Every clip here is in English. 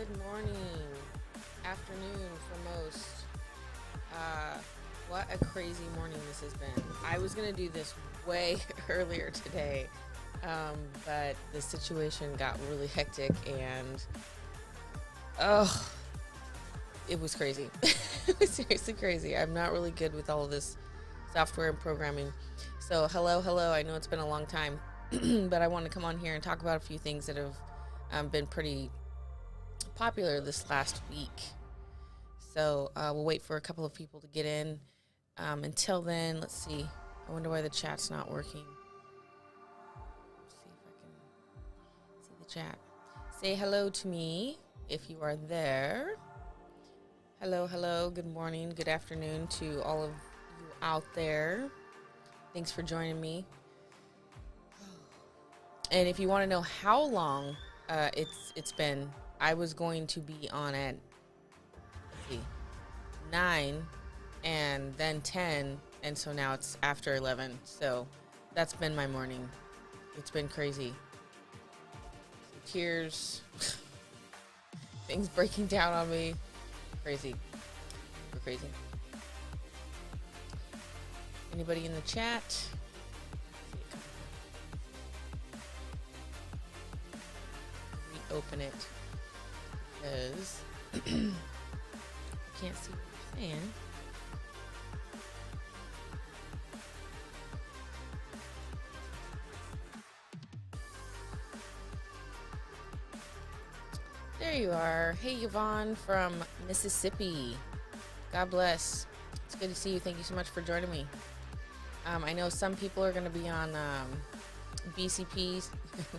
Good morning, afternoon for most. What a crazy morning this has been. I was going to do this way earlier today, but the situation got really hectic and, oh, it was crazy. It was seriously crazy. I'm not really good with all of this software and programming. So, hello. I know it's been a long time, but I want to come on here and talk about a few things that have been pretty popular this last week. So we'll wait for a couple of people to get in. Until then, let's see. I wonder why the chat's not working. Let's see if I can see the chat. Say hello to me if you are there. Hello. Good morning, good afternoon to all of you out there. Thanks for joining me. And if you want to know how long it's been, I was going to be on at 9 and then 10, and so now it's after 11. So that's been my morning. It's been crazy. Tears, things breaking down on me. Crazy. Super crazy. Anybody in the chat? Reopen it because can't see what you're saying. There you are. Hey, Yvonne from Mississippi. God bless. It's good to see you. Thank you so much for joining me. I know some people are going to be on BCP's.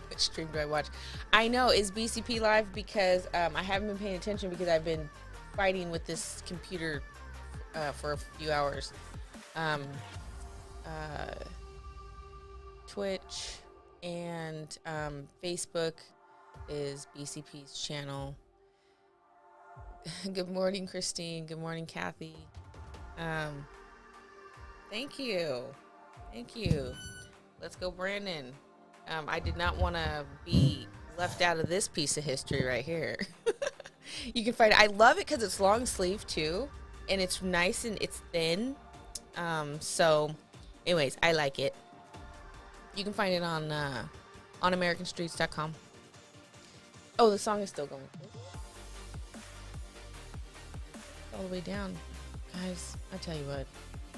Which stream do I watch? I know. Is BCP live? Because I haven't been paying attention because I've been fighting with this computer for a few hours. Twitch and Facebook is BCP's channel. Good morning, Christine. Good morning, Kathy. Thank you. Let's go, Brandon. I did not want to be left out of this piece of history right here. You can find it. I love it because it's long sleeve too, and it's nice and it's thin. So, anyways, I like it. You can find it on AmericanStreets.com. Oh, the song is still going. All the way down, guys. I tell you what,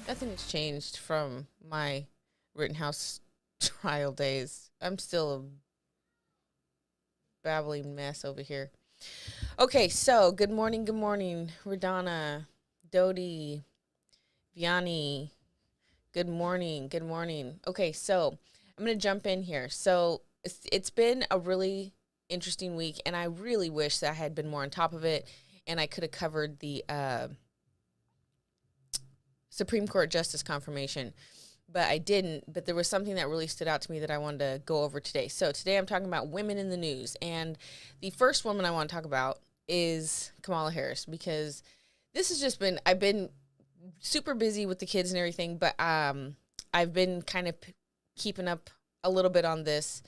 nothing has changed from my Rittenhouse trial days. I'm still a babbling mess over here. Okay, so good morning, Radana, Dodi, Vianney. Good morning. Okay, so I'm gonna jump in here. So it's been a really interesting week, and I really wish that I had been more on top of it, and I could have covered the Supreme Court Justice confirmation, but I didn't. But there was something that really stood out to me that I wanted to go over today. So today I'm talking about women in the news, and the first woman I want to talk about is Kamala Harris, because this has just been, I've been super busy with the kids and everything, but I've been kind of keeping up a little bit on this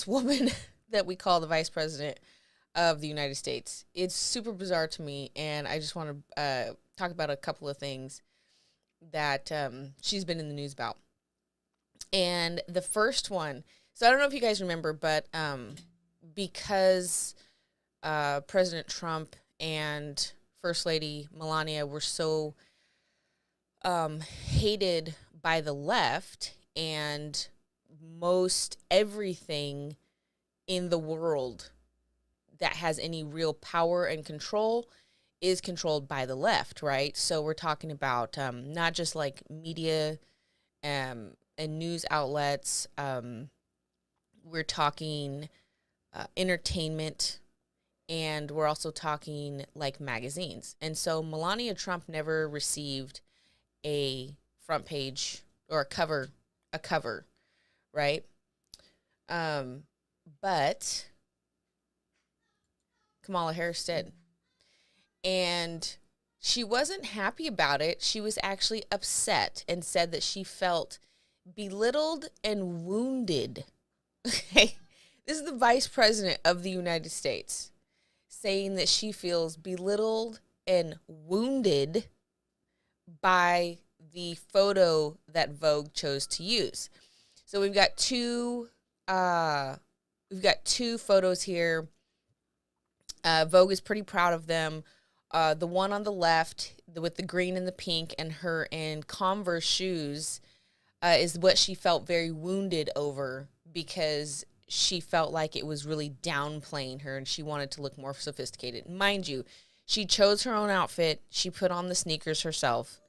woman that we call the Vice President of the United States. It's super bizarre to me, and I just want to talk about a couple of things that she's been in the news about. And the first one, so I don't know if you guys remember, but because President Trump and First Lady Melania were so hated by the left, and most everything in the world that has any real power and control is controlled by the left, right? So we're talking about not just like media and news outlets. We're talking entertainment, and we're also talking like magazines. And so Melania Trump never received a front page or a cover, right? But Kamala Harris did. And she wasn't happy about it. She was actually upset and said that she felt belittled and wounded. Okay. This is the Vice President of the United States saying that she feels belittled and wounded by the photo that Vogue chose to use. So we've got two photos here. Vogue is pretty proud of them. The one on the left with the green and the pink and her in Converse shoes is what she felt very wounded over, because she felt like it was really downplaying her and she wanted to look more sophisticated. Mind you, she chose her own outfit. She put on the sneakers herself.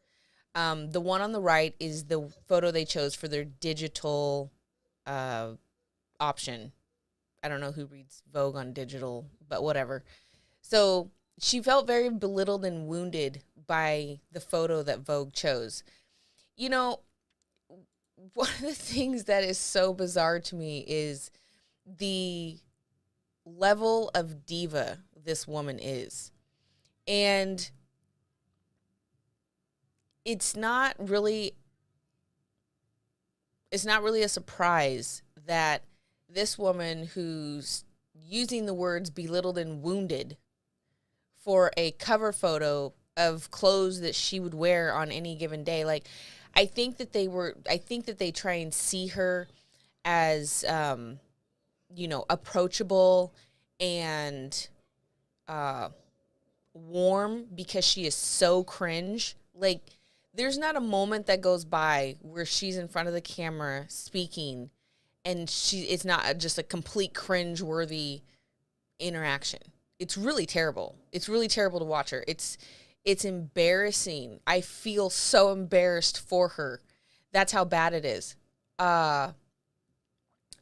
The one on the right is the photo they chose for their digital option. I don't know who reads Vogue on digital, but whatever. So she felt very belittled and wounded by the photo that Vogue chose. You know, one of the things that is so bizarre to me is the level of diva this woman is. And it's not really a surprise that this woman who's using the words belittled and wounded for a cover photo of clothes that she would wear on any given day. Like, I think that they try and see her as, approachable and warm, because she is so cringe. Like, there's not a moment that goes by where she's in front of the camera speaking and it's not just a complete cringe-worthy interaction. It's really terrible. It's really terrible to watch her. It's embarrassing. I feel so embarrassed for her. That's how bad it is. I'm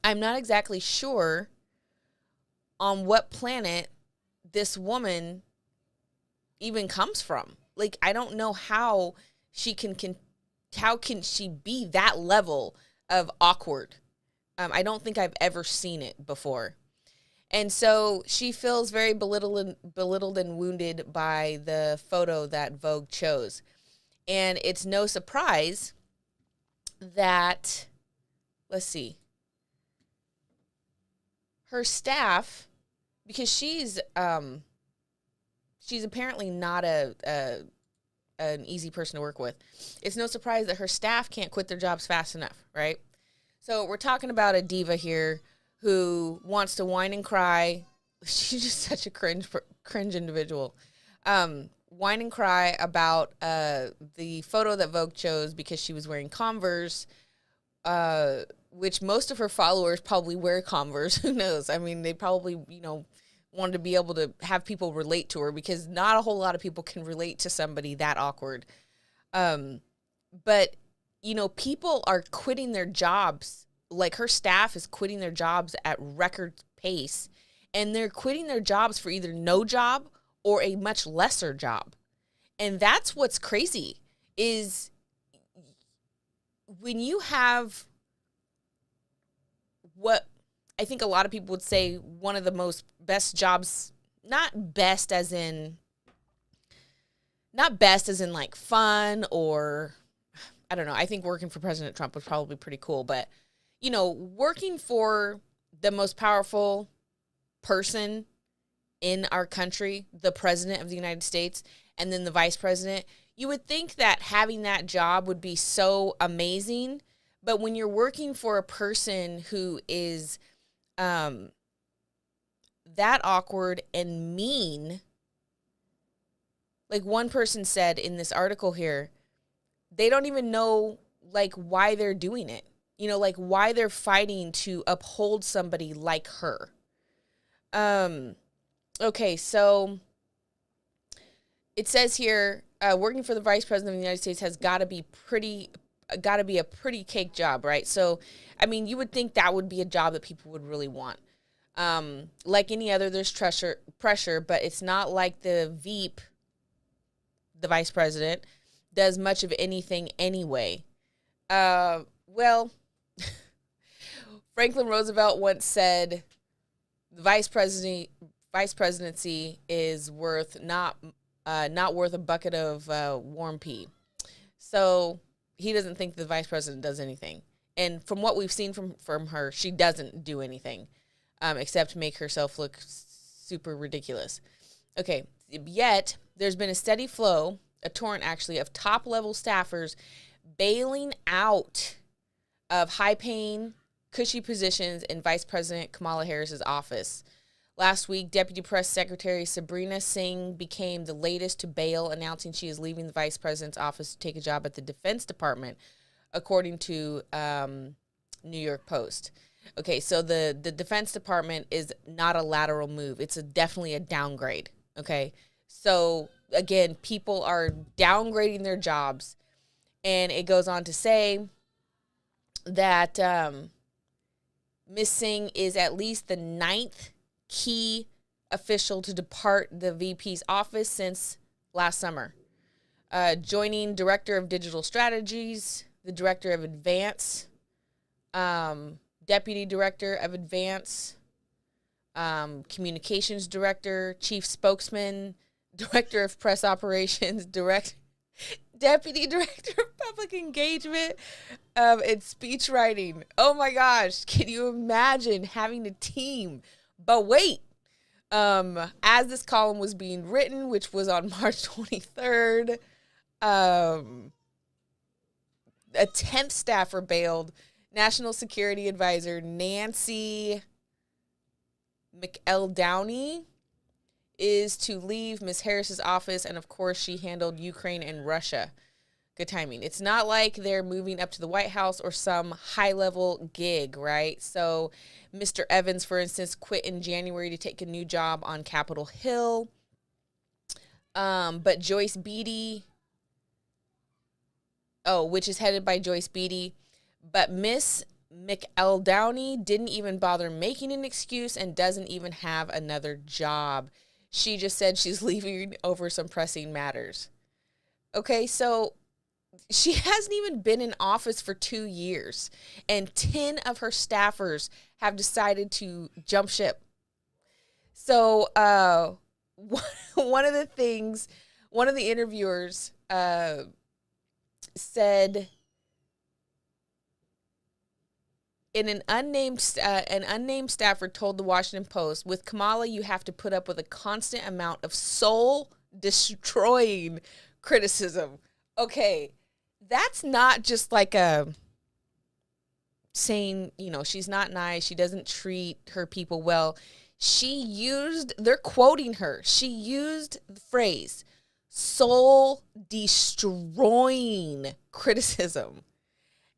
not exactly sure on what planet this woman even comes from. Like, I don't know how she how can she be that level of awkward? I don't think I've ever seen it before. And so she feels very belittled and wounded by the photo that Vogue chose. And it's no surprise that, let's see, her staff, because she's apparently not an easy person to work with. It's no surprise that her staff can't quit their jobs fast enough, right? So we're talking about a diva here who wants to whine and cry. She's just such a cringe individual. Whine and cry about the photo that Vogue chose because she was wearing Converse, which most of her followers probably wear Converse. Who knows? I mean, they probably, wanted to be able to have people relate to her, because not a whole lot of people can relate to somebody that awkward. But people are quitting their jobs. Like, her staff is quitting their jobs at record pace, and they're quitting their jobs for either no job or a much lesser job. And that's what's crazy, is when you have what I think a lot of people would say one of the most best jobs, not best as in like fun, or I don't know. I think working for President Trump was probably pretty cool, but working for the most powerful person in our country, the president of the United States, and then the vice president, you would think that having that job would be so amazing. But when you're working for a person who is that awkward and mean, like one person said in this article here, they don't even know like why they're doing it. Like why they're fighting to uphold somebody like her. Okay, so it says here, working for the vice president of the United States has got to be a pretty cake job, right? So, I mean, you would think that would be a job that people would really want. Like any other, there's pressure, but it's not like the Veep, the vice president, does much of anything anyway. Well, Franklin Roosevelt once said, the vice presidency is worth not worth a bucket of warm pea. So he doesn't think the vice president does anything. And from what we've seen from her, she doesn't do anything except make herself look super ridiculous. Okay, yet there's been a steady flow, a torrent actually, of top-level staffers bailing out of high-paying, cushy positions in Vice President Kamala Harris's office. Last week, Deputy Press Secretary Sabrina Singh became the latest to bail, announcing she is leaving the Vice President's office to take a job at the Defense Department, according to New York Post. Okay, so the Defense Department is not a lateral move. It's definitely a downgrade, okay? So, again, people are downgrading their jobs, and it goes on to say that Ms. Singh is at least the 9th key official to depart the VP's office since last summer, joining Director of Digital Strategies, the Director of Advance, Deputy Director of Advance, Communications Director, Chief Spokesman, Director of Press Operations, Deputy Director of Public Engagement, and Speech Writing. Oh my gosh, can you imagine having a team? But wait, as this column was being written, which was on March 23rd, a 10th staffer bailed. National Security Advisor Nancy McEldowney is to leave Ms. Harris's office, and of course she handled Ukraine and Russia. Good timing. It's not like they're moving up to the White House or some high-level gig, right? So Mr. Evans, for instance, quit in January to take a new job on Capitol Hill. But Joyce Beatty, which is headed by Joyce Beatty, but Miss McEldowney didn't even bother making an excuse and doesn't even have another job. She just said she's leaving over some pressing matters. Okay, so she hasn't even been in office for 2 years, and 10 of her staffers have decided to jump ship. So one of the interviewers said, an unnamed staffer told the Washington Post, with Kamala, you have to put up with a constant amount of soul-destroying criticism. Okay, that's not just like a saying, she's not nice, she doesn't treat her people well. They're quoting her, she used the phrase soul-destroying criticism.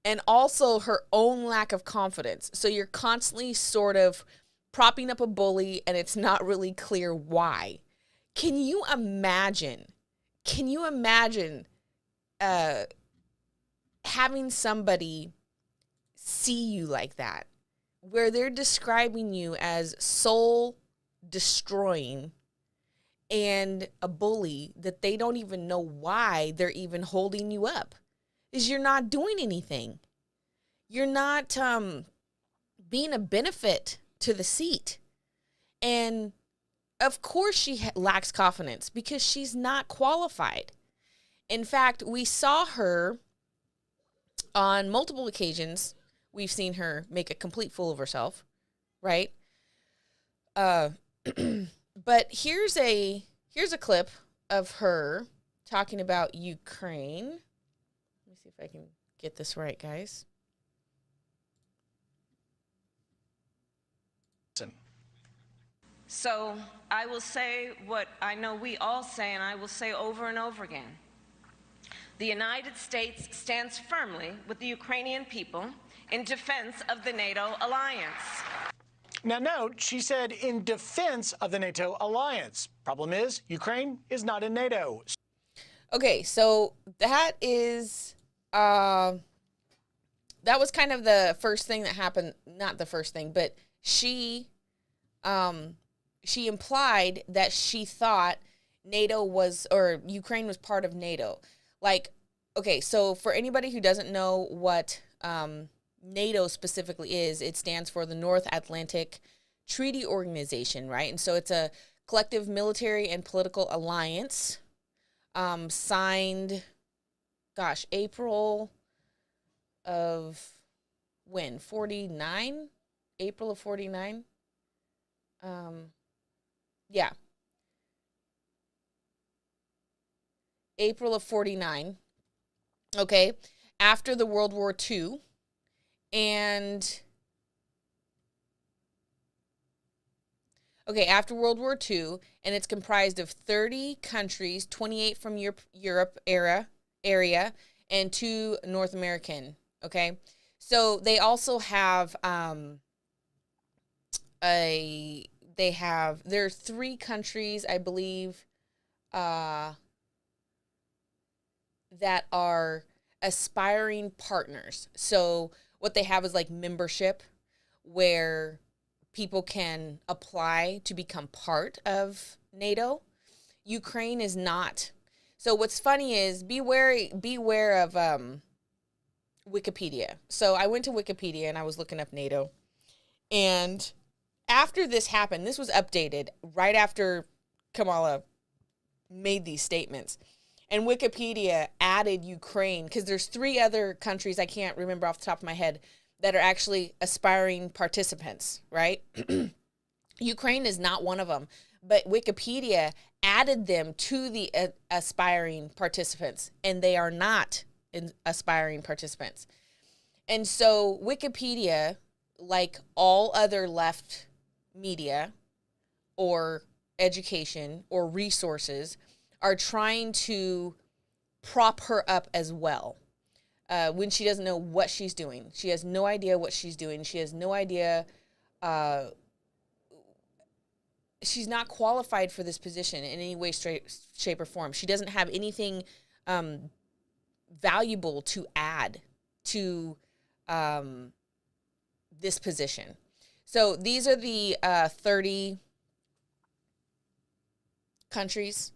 And also her own lack of confidence. So you're constantly sort of propping up a bully, and it's not really clear why. Can you imagine having somebody see you like that, where they're describing you as soul destroying and a bully that they don't even know why they're even holding you up? Is you're not doing anything. You're not being a benefit to the seat. And of course she lacks confidence because she's not qualified. In fact, we saw her on multiple occasions. We've seen her make a complete fool of herself, right? But here's a clip of her talking about Ukraine. Let me see if I can get this right, guys. So I will say what I know we all say, and I will say over and over again. The United States stands firmly with the Ukrainian people in defense of the NATO alliance. Now note, she said in defense of the NATO alliance. Problem is, Ukraine is not in NATO. Okay, so that was kind of the first thing that happened. Not the first thing, but she implied that she thought NATO was, or Ukraine was part of NATO. Like, okay, so for anybody who doesn't know what NATO specifically is, it stands for the North Atlantic Treaty Organization, right? And so it's a collective military and political alliance signed, April of when? 49? April of 49? Yeah. April of 49. Okay. After the World War II. And okay, after World War II, and it's comprised of 30 countries, 28 from Europe area, and 2 North American. Okay, so they also have there are 3 countries, I believe, that are aspiring partners. So what they have is like membership, where people can apply to become part of NATO. Ukraine is not. So what's funny is beware of Wikipedia. So I went to Wikipedia and I was looking up NATO. And after this happened, this was updated right after Kamala made these statements. And Wikipedia added Ukraine, because there's 3 other countries I can't remember off the top of my head that are actually aspiring participants, right? Ukraine is not one of them, but Wikipedia added them to the aspiring participants, and they are not aspiring participants. And so Wikipedia, like all other left media or education or resources, are trying to prop her up as well. When she doesn't know what she's doing. She has no idea what she's doing. She has no idea. She's not qualified for this position in any way, shape, or form. She doesn't have anything valuable to add to this position. So these are the 30 countries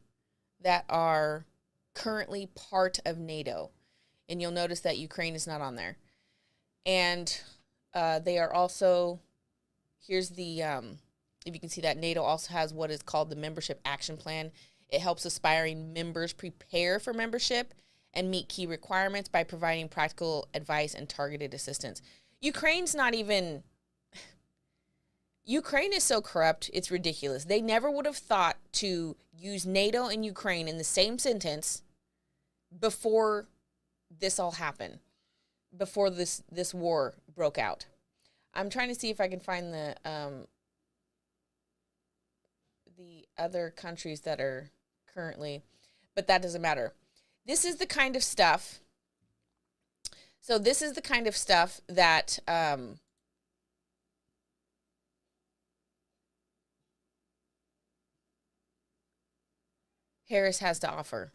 that are currently part of NATO. And you'll notice that Ukraine is not on there. And they are also, here's the, if you can see that, NATO also has what is called the Membership Action Plan. It helps aspiring members prepare for membership and meet key requirements by providing practical advice and targeted assistance. Ukraine's not even, Ukraine is so corrupt, it's ridiculous. They never would have thought to use NATO and Ukraine in the same sentence before this all happened, before this war broke out. I'm trying to see if I can find the other countries that are currently, but that doesn't matter. This is the kind of stuff. So this is the kind of stuff that Harris has to offer.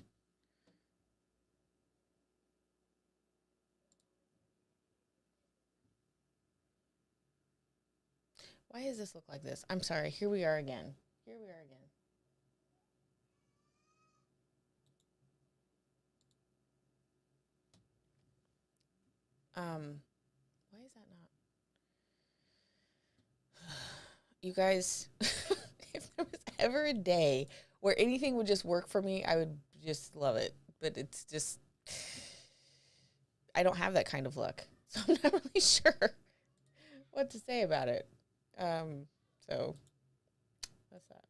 Why does this look like this? I'm sorry. Here we are again. Here we are again. Why is that not? You guys, if there was ever a day where anything would just work for me, I would just love it. But it's just, I don't have that kind of luck. So I'm not really sure what to say about it. So that's that.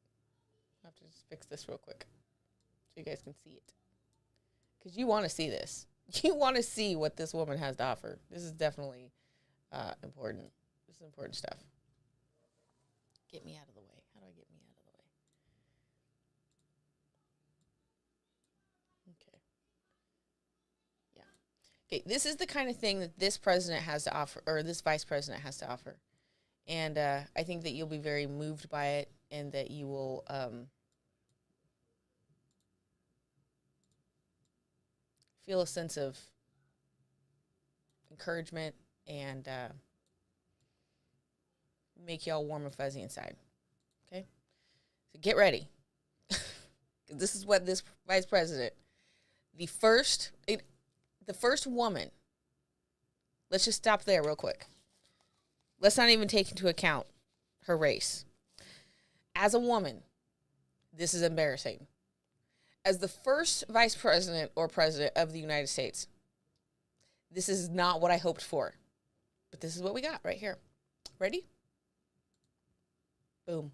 I have to just fix this real quick so you guys can see it. Because you want to see this. You want to see what this woman has to offer. This is definitely important. This is important stuff. Get me out of the way. How do I get me out of the way? Okay. Yeah. Okay, this is the kind of thing that this president has to offer, or this vice president has to offer. And I think that you'll be very moved by it, and that you will feel a sense of encouragement and make you all warm and fuzzy inside. Okay? So get ready. This is what this vice president, the first woman, let's just stop there real quick. Let's not even take into account her race. As a woman, this is embarrassing. As the first vice president or president of the United States, this is not what I hoped for. But this is what we got right here. Ready? Boom.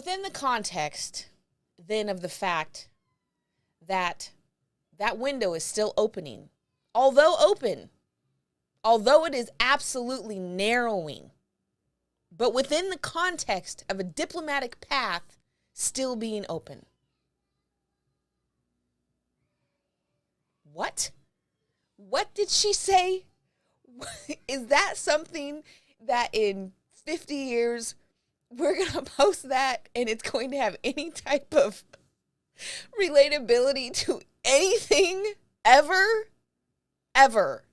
within the context then of the fact that that window is still opening, although open, although it is absolutely narrowing, but within the context of a diplomatic path still being open. What? What did she say? Is that something that in 50 years we're going to post that and it's going to have any type of relatability to anything ever? Ever.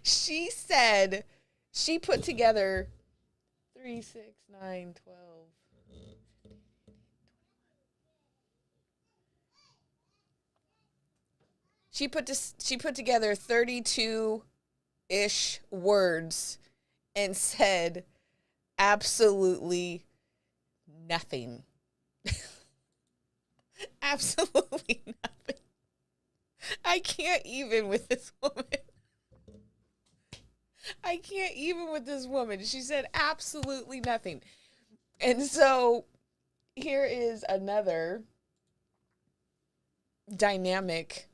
She said she put together 3, 6, 9, 12. She put together 32-ish words and said absolutely nothing. Absolutely nothing. I can't even with this woman. I can't even with this woman. She said absolutely nothing. And so here is another dynamic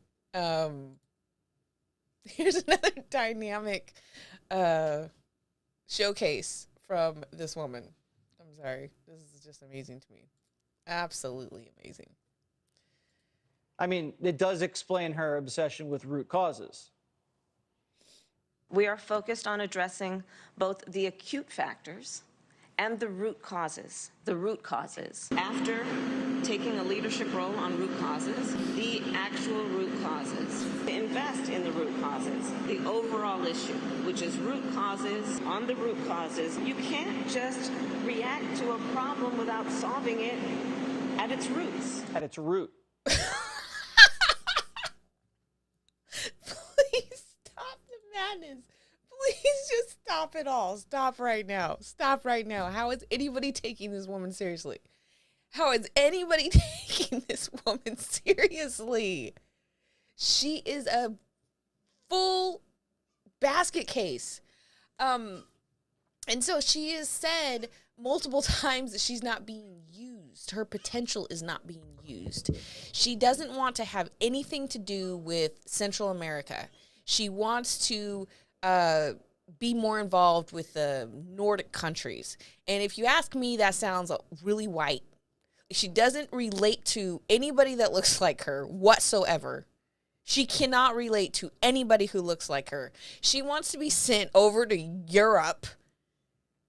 showcase from this woman. I'm sorry. This is just amazing to me. Absolutely amazing. I mean, it does explain her obsession with root causes. We are focused on addressing both the acute factors and the root causes. The root causes. After taking a leadership role on root causes, the actual root causes. Invest in the root causes. The overall issue, which is root causes on the root causes. You can't just react to a problem without solving it at its roots. At its root. Madness. Please just stop it all. Stop right now. Stop right now. How is anybody taking this woman seriously? How is anybody taking this woman seriously? She is a full basket case. And so she has said multiple times that she's not being used. Her potential is not being used. She doesn't want to have anything to do with Central America. She wants to be more involved with the Nordic countries. And if you ask me, that sounds really white. She doesn't relate to anybody that looks like her whatsoever. She cannot relate to anybody who looks like her. She wants to be sent over to Europe,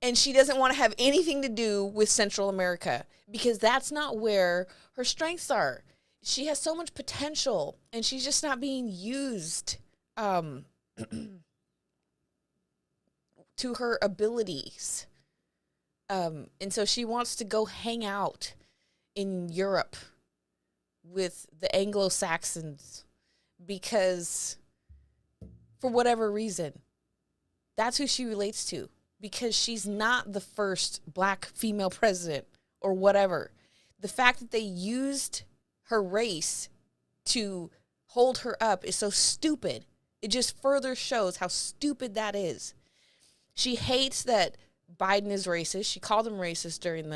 and she doesn't want to have anything to do with Central America because that's not where her strengths are. She has so much potential, and she's just not being used to her abilities. And so she wants to go hang out in Europe with the Anglo-Saxons because for whatever reason, that's who she relates to, because she's not the first black female president or whatever. The fact that they used her race to hold her up is so stupid. It just further shows how stupid that is. She hates that Biden is racist. She called him racist during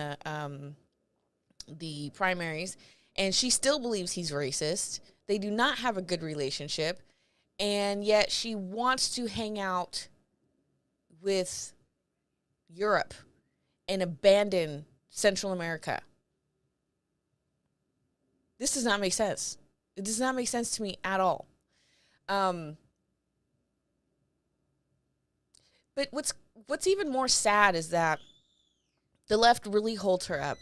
the primaries, and she still believes he's racist. They do not have a good relationship, and yet she wants to hang out with Europe and abandon Central America. This does not make sense. It does not make sense to me at all. But what's even more sad is that the left really holds her up.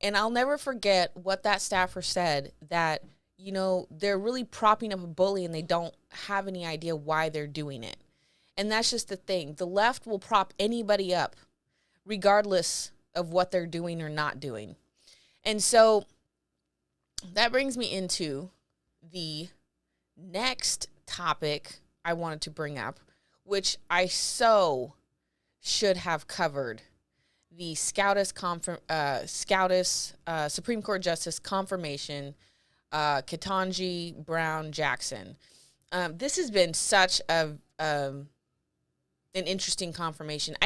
And I'll never forget what that staffer said, that, you know, they're really propping up a bully and they don't have any idea why they're doing it. And that's just the thing. The left will prop anybody up regardless of what they're doing or not doing. And so that brings me into the next topic I wanted to bring up, which I so should have covered, the Scoutess Supreme Court Justice confirmation, Ketanji Brown Jackson. This has been such an interesting confirmation.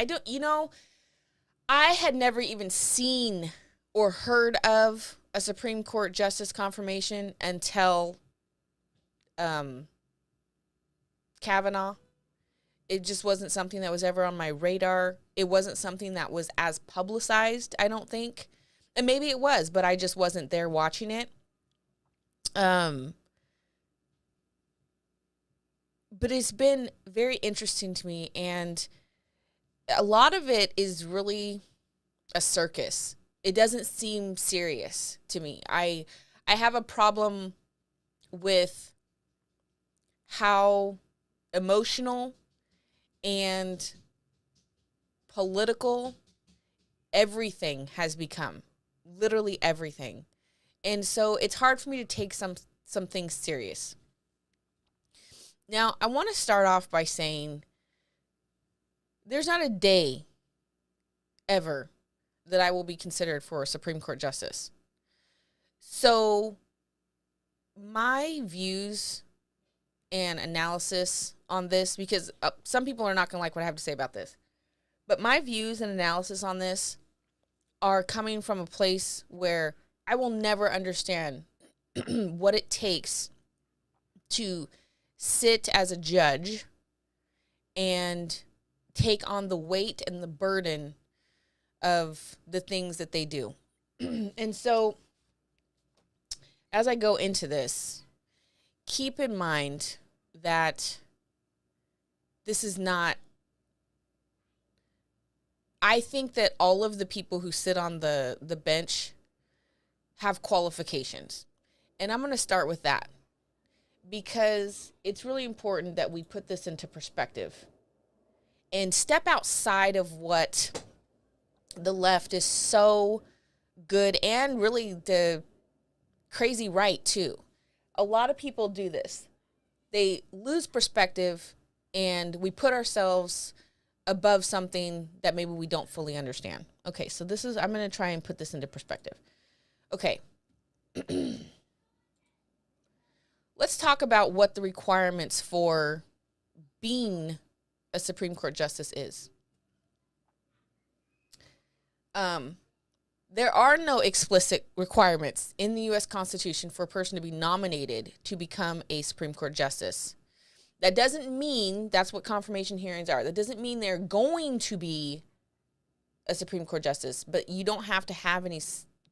I had never even seen or heard of a Supreme Court justice confirmation until Kavanaugh. It just wasn't something that was ever on my radar. It wasn't something that was as publicized, I don't think. And maybe it was, but I just wasn't there watching it. But it's been very interesting to me, and a lot of it is really a circus. It doesn't seem serious to me. I have a problem with how emotional and political everything has become. Literally everything. And so it's hard for me to take some things serious. Now, I want to start off by saying there's not a day ever that I will be considered for a Supreme Court justice. So my views and analysis on this, because some people are not going to like what I have to say about this, but my views and analysis on this are coming from a place where I will never understand what it takes to sit as a judge and take on the weight and the burden of the things that they do. And so as I go into this, keep in mind that this is not, I think that all of the people who sit on the bench have qualifications. And I'm going to start with that because it's really important that we put this into perspective and step outside of what the left is so good, and really the crazy right too. A lot of people do this. They lose perspective and we put ourselves above something that maybe we don't fully understand. Okay, so I'm going to try and put this into perspective. Okay. Let's talk about what the requirements for being a Supreme Court justice is. There are no explicit requirements in the U.S. Constitution for a person to be nominated to become a Supreme Court justice. That doesn't mean that's what confirmation hearings are. That doesn't mean they're going to be a Supreme Court justice, but you don't have to have any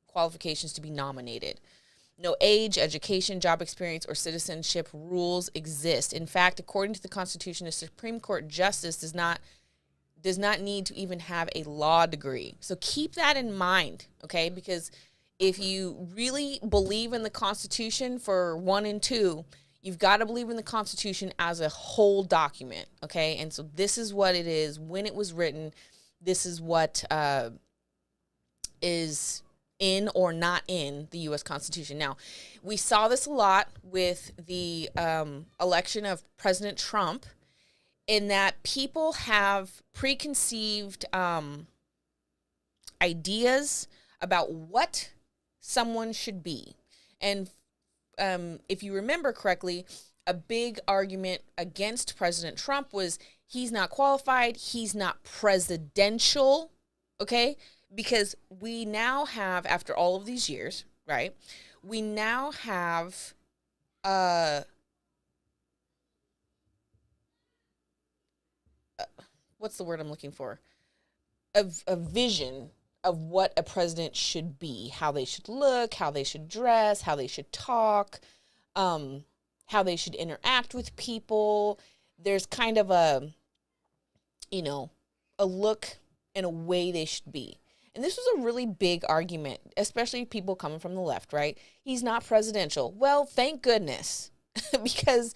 qualifications to be nominated. No age, education, job experience, or citizenship rules exist. In fact, according to the Constitution, a Supreme Court justice does not need to even have a law degree. So keep that in mind, okay? Because if you really believe in the Constitution for 1 and 2, you've got to believe in the Constitution as a whole document, okay? And so this is what it is when it was written. This is what is in or not in the U.S. Constitution. Now, we saw this a lot with the election of President Trump, in that people have preconceived ideas about what someone should be. And if you remember correctly, a big argument against President Trump was he's not qualified, he's not presidential, okay? Because we now have, after all of these years, right, we now have what's the word I'm looking for? A vision of what a president should be, how they should look, how they should dress, how they should talk, how they should interact with people. There's kind of a look and a way they should be. And this was a really big argument, especially people coming from the left, right? He's not presidential. Well, thank goodness, because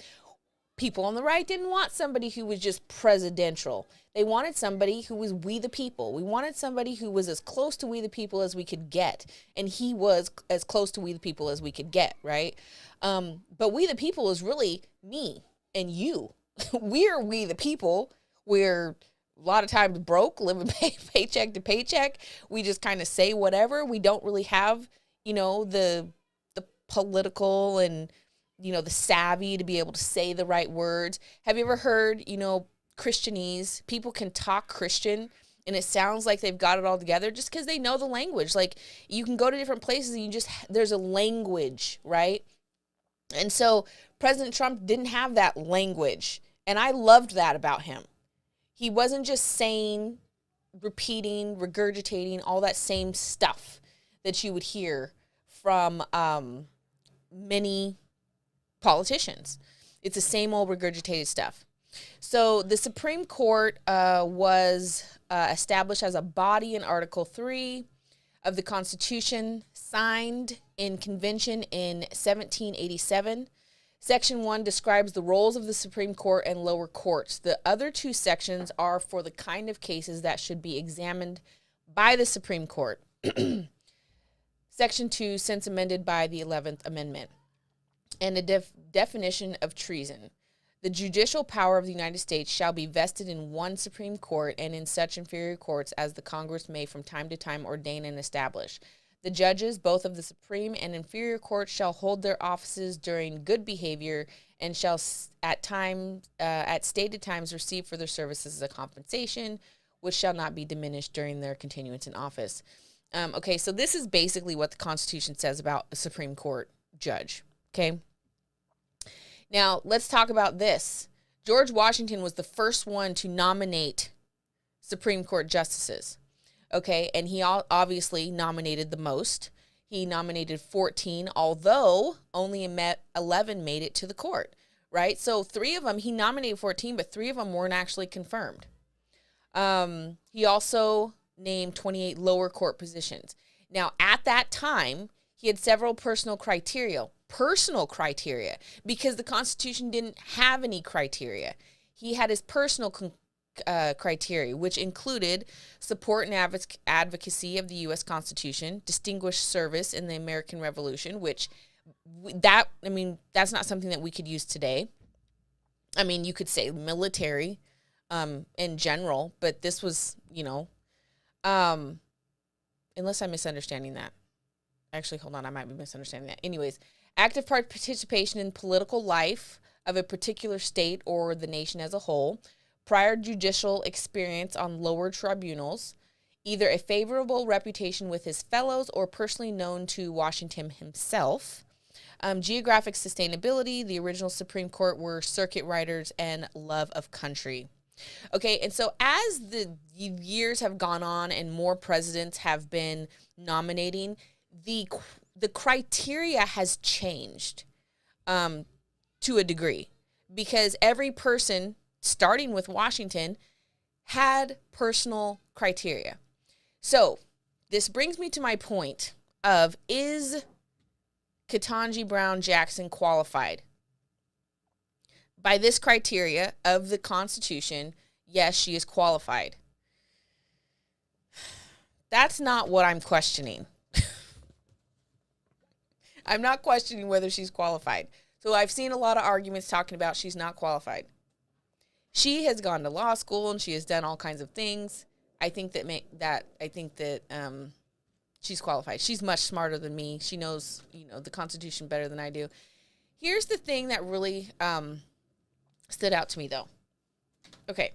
people on the right didn't want somebody who was just presidential. They wanted somebody who was we the people. We wanted somebody who was as close to we the people as we could get. And he was as close to we the people as we could get, right? But we the people is really me and you. We're we the people. We're a lot of times broke, living paycheck to paycheck. We just kind of say whatever. We don't really have, the political and, the savvy to be able to say the right words. Have you ever heard, Christianese? People can talk Christian and it sounds like they've got it all together just because they know the language. Like, you can go to different places and there's a language, right? And so President Trump didn't have that language, and I loved that about him. He wasn't just saying, repeating, regurgitating all that same stuff that you would hear from many politicians. It's the same old regurgitated stuff. So the Supreme Court was established as a body in Article 3 of the Constitution, signed in convention in 1787. Section 1 describes the roles of the Supreme Court and lower courts. The other two sections are for the kind of cases that should be examined by the Supreme Court. Section 2, since amended by the 11th Amendment. And a definition of treason. The judicial power of the United States shall be vested in one Supreme Court and in such inferior courts as the Congress may from time to time ordain and establish. The judges, both of the Supreme and inferior courts, shall hold their offices during good behavior and shall at stated times receive for their services as a compensation, which shall not be diminished during their continuance in office. Okay, so this is basically what the Constitution says about a Supreme Court judge, okay? Now, let's talk about this. George Washington was the first one to nominate Supreme Court justices, okay? And he obviously nominated the most. He nominated 14, although only 11 made it to the court, right? So 3 of them, he nominated 14, but 3 of them weren't actually confirmed. He also named 28 lower court positions. Now, at that time, he had several personal criteria, because the Constitution didn't have any criteria. He had his personal criteria, which included support and advocacy of the U.S. Constitution, distinguished service in the American Revolution, that's not something that we could use today. I mean, you could say military in general, but this was, unless I'm misunderstanding that. Actually, hold on, I might be misunderstanding that. Anyways, active participation in political life of a particular state or the nation as a whole, prior judicial experience on lower tribunals, either a favorable reputation with his fellows or personally known to Washington himself, geographic sustainability, the original Supreme Court were circuit riders, and love of country. Okay, and so as the years have gone on and more presidents have been nominating, the criteria has changed to a degree, because every person, starting with Washington, had personal criteria. So this brings me to my point of, is Ketanji Brown Jackson qualified? By this criteria of the Constitution, yes, she is qualified. That's not what I'm questioning. I'm not questioning whether she's qualified. So I've seen a lot of arguments talking about she's not qualified. She has gone to law school and she has done all kinds of things. I think that she's qualified. She's much smarter than me. She knows, the Constitution better than I do. Here's the thing that really stood out to me, though. Okay,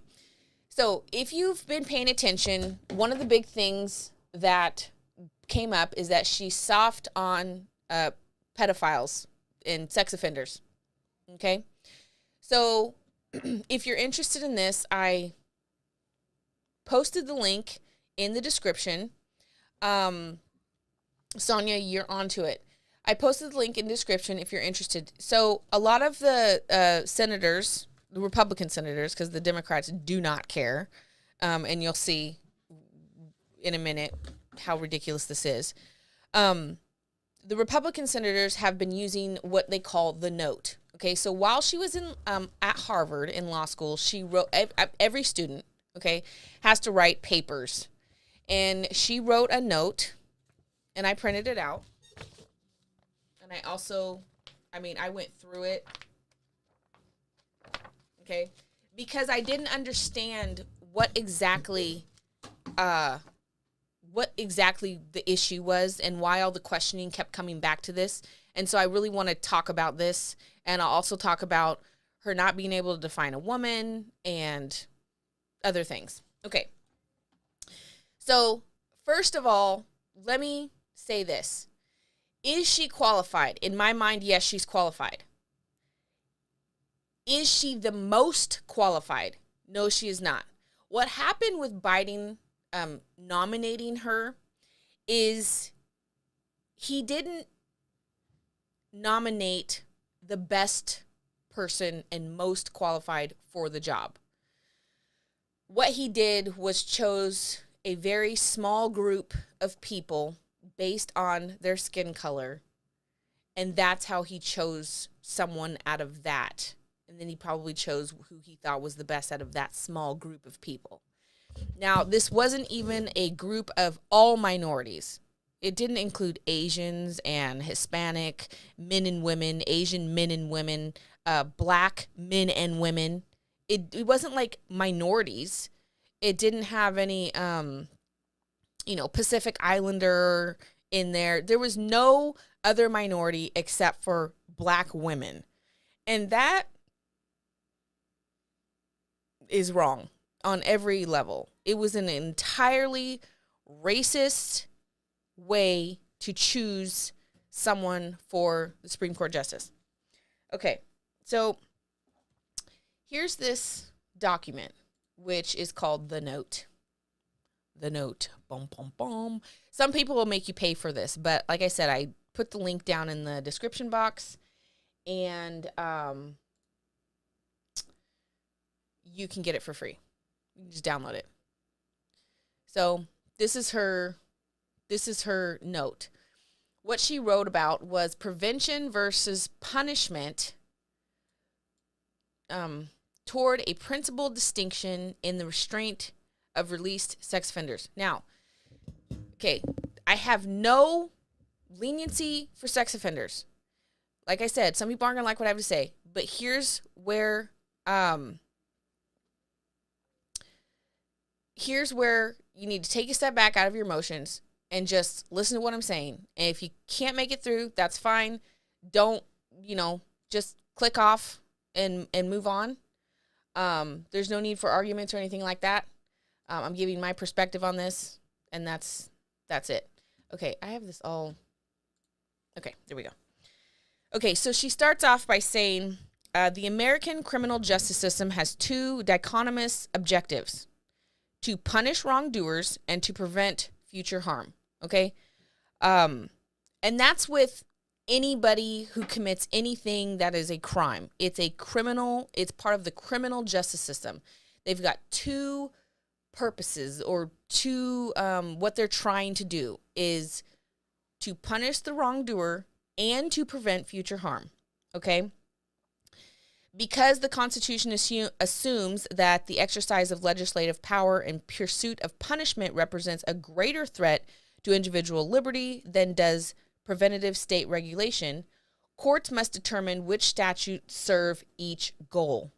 so if you've been paying attention, one of the big things that came up is that she's soft on pedophiles and sex offenders. Okay, so if you're interested in this, I posted the link in the description. Sonia, you're onto it. I posted the link in the description if you're interested. So a lot of the senators, the Republican senators, because the Democrats do not care, and you'll see in a minute how ridiculous this is. The Republican senators have been using what they call the note. Okay, so while she was at Harvard in law school, she wrote, every student, okay, has to write papers. And she wrote a note, and I printed it out. And I also, I went through it, okay, because I didn't understand what exactly the issue was and why all the questioning kept coming back to this. And so I really want to talk about this, and I'll also talk about her not being able to define a woman and other things. Okay, So, first of all, let me say this. Is she qualified? In my mind, yes, she's qualified. Is she the most qualified? No, she is not. What happened with Biden nominating her is he didn't nominate the best person and most qualified for the job. What he did was chose a very small group of people based on their skin color, and that's how he chose someone out of that. And then he probably chose who he thought was the best out of that small group of people. Now, this wasn't even a group of all minorities. It didn't include Asians and Hispanic men and women, Asian men and women, black men and women. It wasn't like minorities. It didn't have any, Pacific Islander in there. There was no other minority except for black women. And that is wrong on every level. It was an entirely racist way to choose someone for the Supreme Court justice. Okay, so here's this document, which is called the note. The note. Boom, boom, boom. Some people will make you pay for this, but like I said, I put the link down in the description box, and you can get it for free. You can just download it. So this is her note. What she wrote about was prevention versus punishment toward a principled distinction in the restraint of released sex offenders. Now, okay, I have no leniency for sex offenders. Like I said, some people aren't going to like what I have to say, but here's where you need to take a step back out of your emotions and just listen to what I'm saying. And if you can't make it through, that's fine. Don't, just click off and move on. There's no need for arguments or anything like that. I'm giving my perspective on this, and that's it. Okay, I have this all. Okay, there we go. Okay, so she starts off by saying, the American criminal justice system has two dichotomous objectives: to punish wrongdoers and to prevent future harm. Okay? And that's with anybody who commits anything that is a crime. It's part of the criminal justice system. They've got two purposes, or two, what they're trying to do is to punish the wrongdoer and to prevent future harm. Okay? Because the Constitution assumes that the exercise of legislative power in pursuit of punishment represents a greater threat to individual liberty than does preventative state regulation, courts must determine which statutes serve each goal.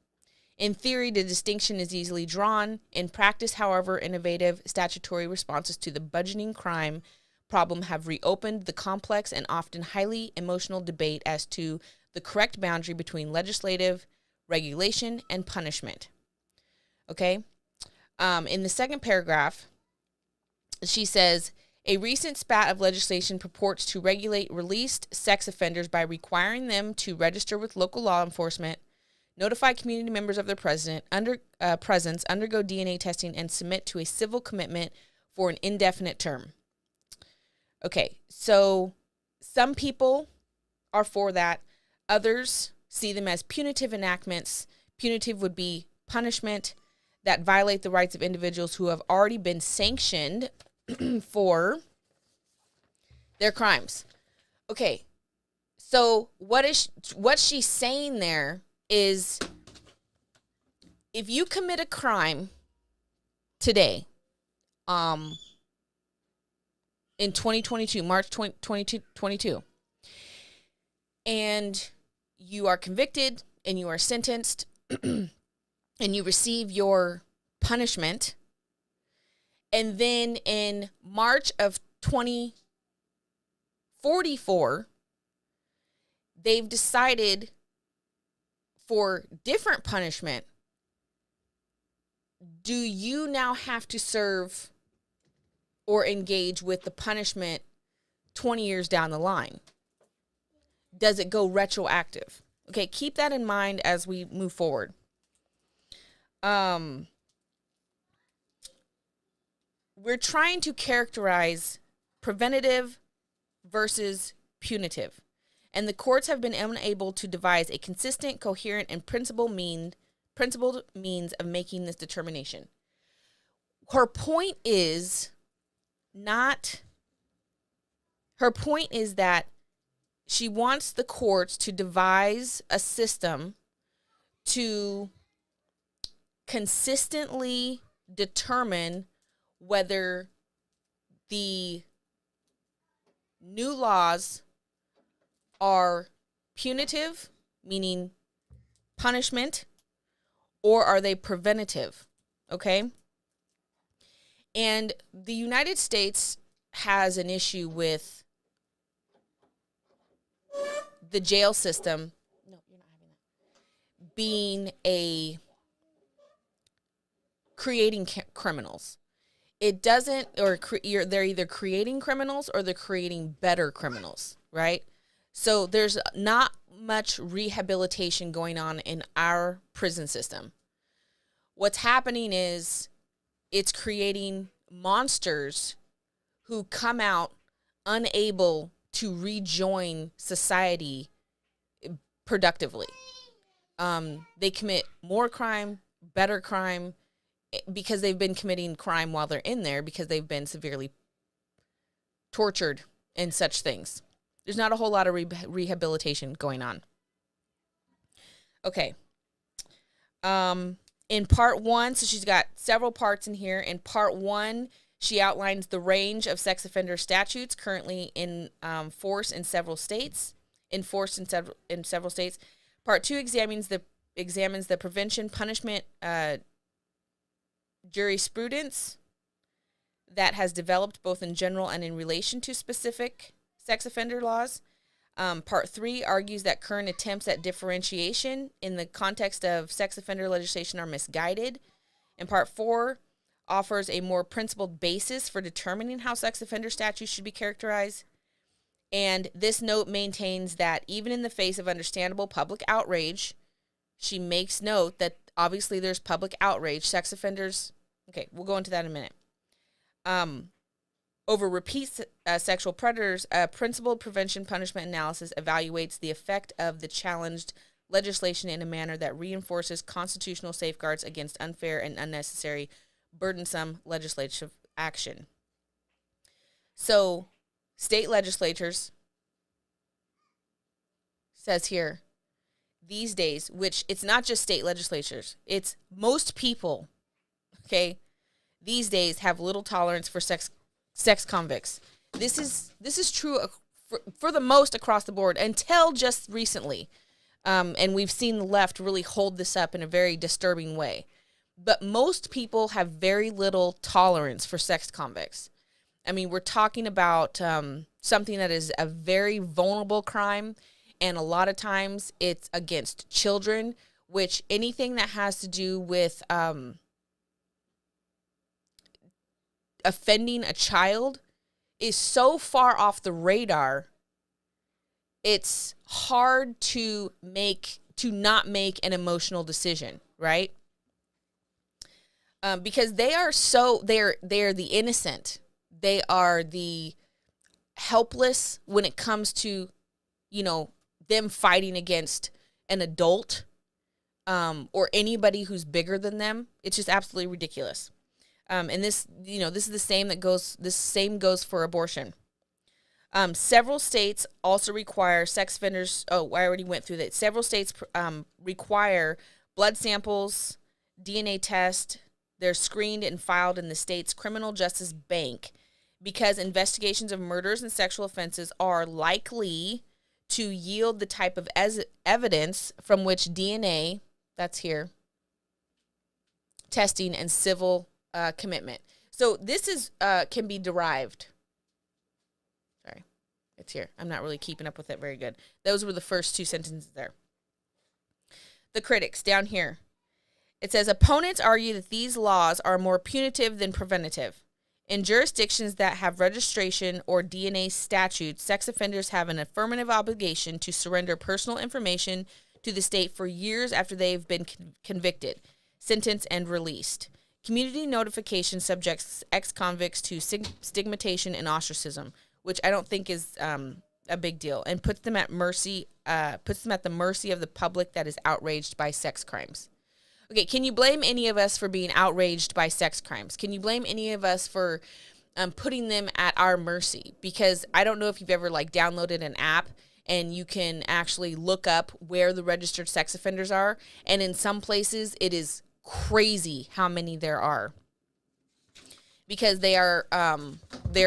In theory, the distinction is easily drawn. In practice, however, innovative statutory responses to the budgeting crime problem have reopened the complex and often highly emotional debate as to the correct boundary between legislative regulation and punishment. Okay? In the second paragraph, she says, a recent spat of legislation purports to regulate released sex offenders by requiring them to register with local law enforcement, notify community members of their presence, undergo DNA testing, and submit to a civil commitment for an indefinite term. Okay, so some people are for that. Others see them as punitive enactments. Punitive would be punishment that violate the rights of individuals who have already been sanctioned for their crimes. Okay, so what she's saying there is, if you commit a crime today, in 2022, March 2022, and you are convicted and you are sentenced and you receive your punishment, and then in March of 2044, they've decided for different punishment, do you now have to serve or engage with the punishment 20 years down the line? Does it go retroactive? Okay, keep that in mind as we move forward. We're trying to characterize preventative versus punitive, and the courts have been unable to devise a consistent, coherent, and principled means of making this determination. Her point is that she wants the courts to devise a system to consistently determine whether the new laws are punitive, meaning punishment, or are they preventative? Okay? And the United States has an issue with the jail system being creating criminals. It doesn't, or they're either creating criminals or they're creating better criminals, right? So there's not much rehabilitation going on in our prison system. What's happening is it's creating monsters who come out unable to rejoin society productively. They commit more crime, better crime, because they've been committing crime while they're in there because they've been severely tortured and such things. There's not a whole lot of rehabilitation going on. Okay. In part 1, so she's got several parts in here. In part 1, she outlines the range of sex offender statutes currently in force in several states. Part 2 examines the prevention punishment jurisprudence that has developed both in general and in relation to specific sex offender laws. Part 3 argues that current attempts at differentiation in the context of sex offender legislation are misguided. And Part 4 offers a more principled basis for determining how sex offender statutes should be characterized. And this note maintains that even in the face of understandable public outrage, she makes note that obviously there's public outrage. Sex offenders, okay, we'll go into that in a minute. Over repeat sexual predators, a principled prevention punishment analysis evaluates the effect of the challenged legislation in a manner that reinforces constitutional safeguards against unfair and unnecessary burdensome legislative action. So, state legislatures, says here, these days, which it's not just state legislatures, it's most people, okay, these days have little tolerance for sex convicts. This is true for the most across the board until just recently. And we've seen the left really hold this up in a very disturbing way. But most people have very little tolerance for sex convicts. I mean, we're talking about something that is a very vulnerable crime, and a lot of times it's against children, which anything that has to do with offending a child is so far off the radar, it's hard to not make an emotional decision, right? Because they're the innocent. They are the helpless when it comes to, them fighting against an adult or anybody who's bigger than them. It's just absolutely ridiculous. And this is the same goes for abortion. Several states also require sex offenders. Oh, I already went through that. Several states require blood samples, DNA test. They're screened and filed in the state's criminal justice bank because investigations of murders and sexual offenses are likely to yield the type of evidence from which DNA, that's here, testing and civil commitment. So this is can be derived. Sorry, it's here. I'm not really keeping up with it very good. Those were the first 2 sentences there. The critics down here. It says, opponents argue that these laws are more punitive than preventative. In jurisdictions that have registration or DNA statutes, sex offenders have an affirmative obligation to surrender personal information to the state for years after they've been convicted, sentenced, and released. Community notification subjects ex-convicts to stigmatization and ostracism, which I don't think is a big deal, and puts them at the mercy of the public that is outraged by sex crimes. Okay, can you blame any of us for being outraged by sex crimes? Can you blame any of us for putting them at our mercy? Because I don't know if you've ever downloaded an app and you can actually look up where the registered sex offenders are. And in some places, it is crazy how many there are. Because they're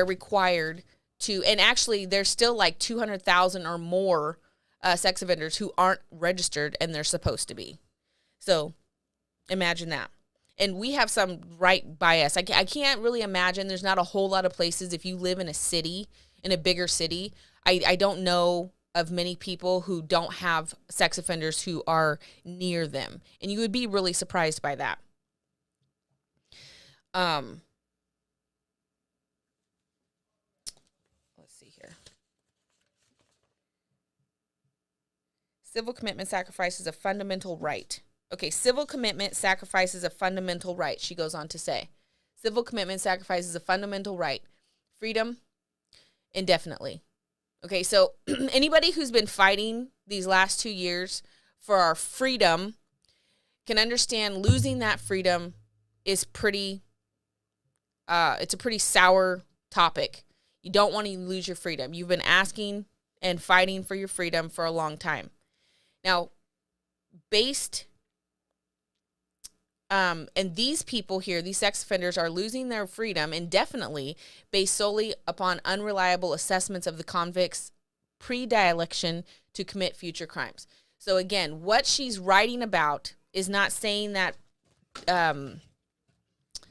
required to, and actually there's still 200,000 or more sex offenders who aren't registered and they're supposed to be. So imagine that. And we have some right by us. I can't really imagine. There's not a whole lot of places. If you live in a city, in a bigger city, I don't know of many people who don't have sex offenders who are near them. And you would be really surprised by that. Let's see here. Civil commitment sacrifices a fundamental right. Okay, civil commitment sacrifices a fundamental right, she goes on to say. Civil commitment sacrifices a fundamental right. Freedom, indefinitely. Okay, so anybody who's been fighting these last 2 years for our freedom can understand losing that freedom is it's a pretty sour topic. You don't want to lose your freedom. You've been asking and fighting for your freedom for a long time. Now, and these people here, these sex offenders, are losing their freedom indefinitely based solely upon unreliable assessments of the convicts' predilection to commit future crimes. So again, what she's writing about is not saying that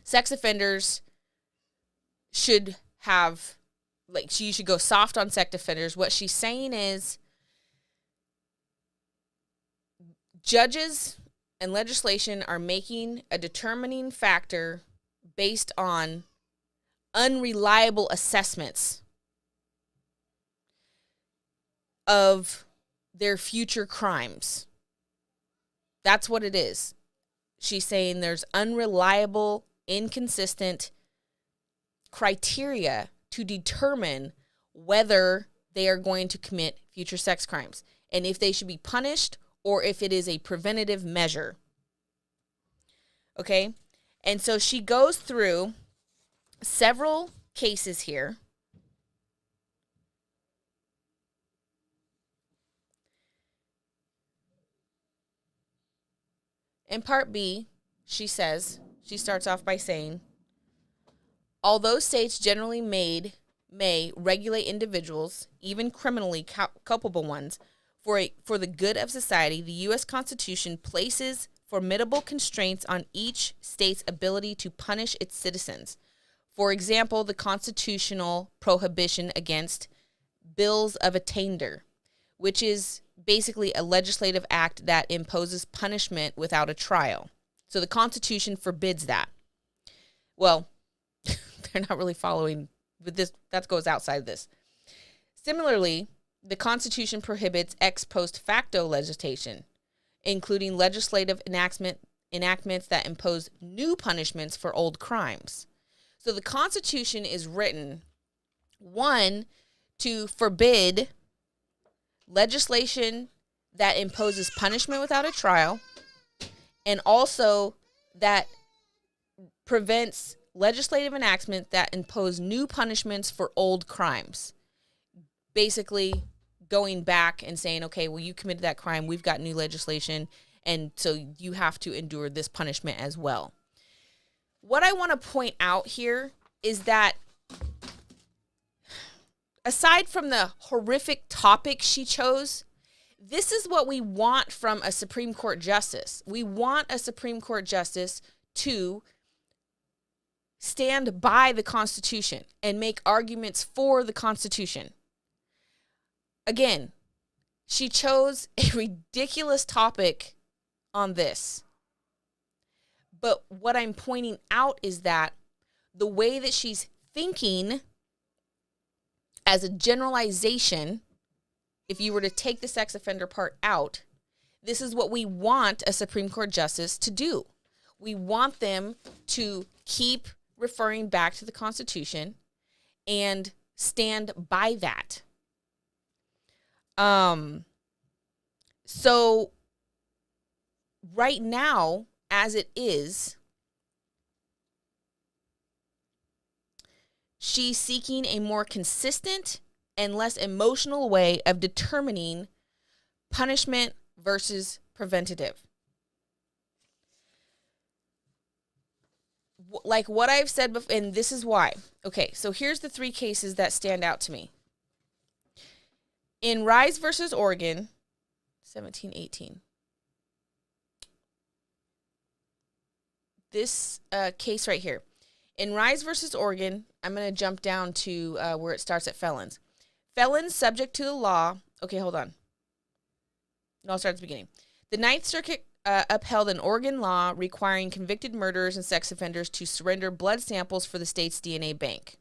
sex offenders should have, you should go soft on sex offenders. What she's saying is judges and legislation are making a determining factor based on unreliable assessments of their future crimes. That's what it is. She's saying there's unreliable, inconsistent criteria to determine whether they are going to commit future sex crimes and if they should be punished or if it is a preventative measure. Okay? And so she goes through several cases here. In Part B, she starts off by saying, although states generally may regulate individuals, even criminally culpable ones, for the good of society, the U.S. Constitution places formidable constraints on each state's ability to punish its citizens. For example, the constitutional prohibition against bills of attainder, which is basically a legislative act that imposes punishment without a trial. So the Constitution forbids that. Well, they're not really following with this. That goes outside this. Similarly, the Constitution prohibits ex post facto legislation, including legislative enactments that impose new punishments for old crimes. So the Constitution is written, one, to forbid legislation that imposes punishment without a trial, and also that prevents legislative enactments that impose new punishments for old crimes. Basically going back and saying, okay, well, you committed that crime, we've got new legislation, and so you have to endure this punishment as well. What I want to point out here is that aside from the horrific topic she chose, this is what we want from a Supreme Court justice. We want a Supreme Court justice to stand by the Constitution and make arguments for the Constitution. Again, she chose a ridiculous topic on this. But what I'm pointing out is that the way that she's thinking as a generalization, if you were to take the sex offender part out, this is what we want a Supreme Court justice to do. We want them to keep referring back to the Constitution and stand by that. So right now, as it is, she's seeking a more consistent and less emotional way of determining punishment versus preventative. Like what I've said before, and this is why. Okay, so here's the 3 cases that stand out to me. In Rise versus Oregon, 1718. This case right here. In Rise versus Oregon, I'm going to jump down to where it starts at felons. Felons subject to the law. Okay, hold on. No, I'll start at the beginning. The Ninth Circuit upheld an Oregon law requiring convicted murderers and sex offenders to surrender blood samples for the state's DNA bank.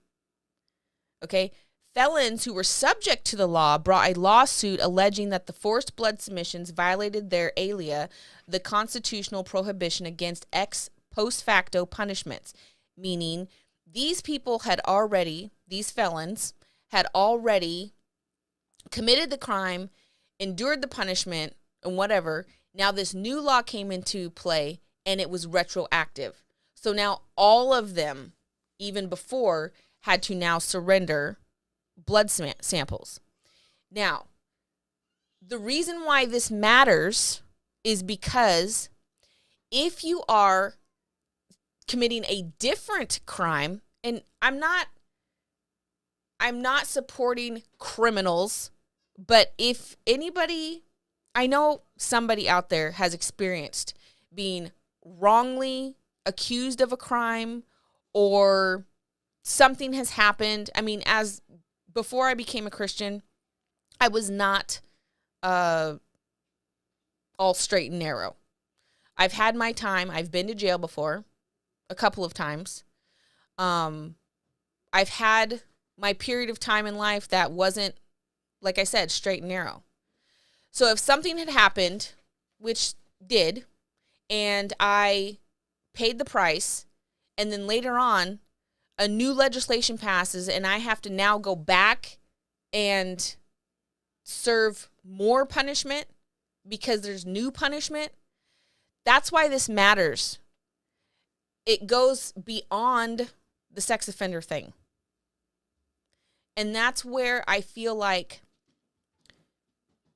Okay? Felons who were subject to the law brought a lawsuit alleging that the forced blood submissions violated their alia, the constitutional prohibition against ex post facto punishments, meaning these people had already, these felons, had already committed the crime, endured the punishment, and whatever. Now this new law came into play, and it was retroactive. So now all of them, even before, had to now surrender blood samples. Now, the reason why this matters is because if you are committing a different crime, and I'm not supporting criminals, but if anybody, I know somebody out there has experienced being wrongly accused of a crime or something has happened. I mean, as before I became a Christian, I was not all straight and narrow. I've had my time. I've been to jail before, a couple of times. I've had my period of time in life that wasn't, like I said, straight and narrow. So if something had happened, which did, and I paid the price, and then later on, a new legislation passes, and I have to now go back and serve more punishment because there's new punishment, that's why this matters. It goes beyond the sex offender thing. And that's where I feel like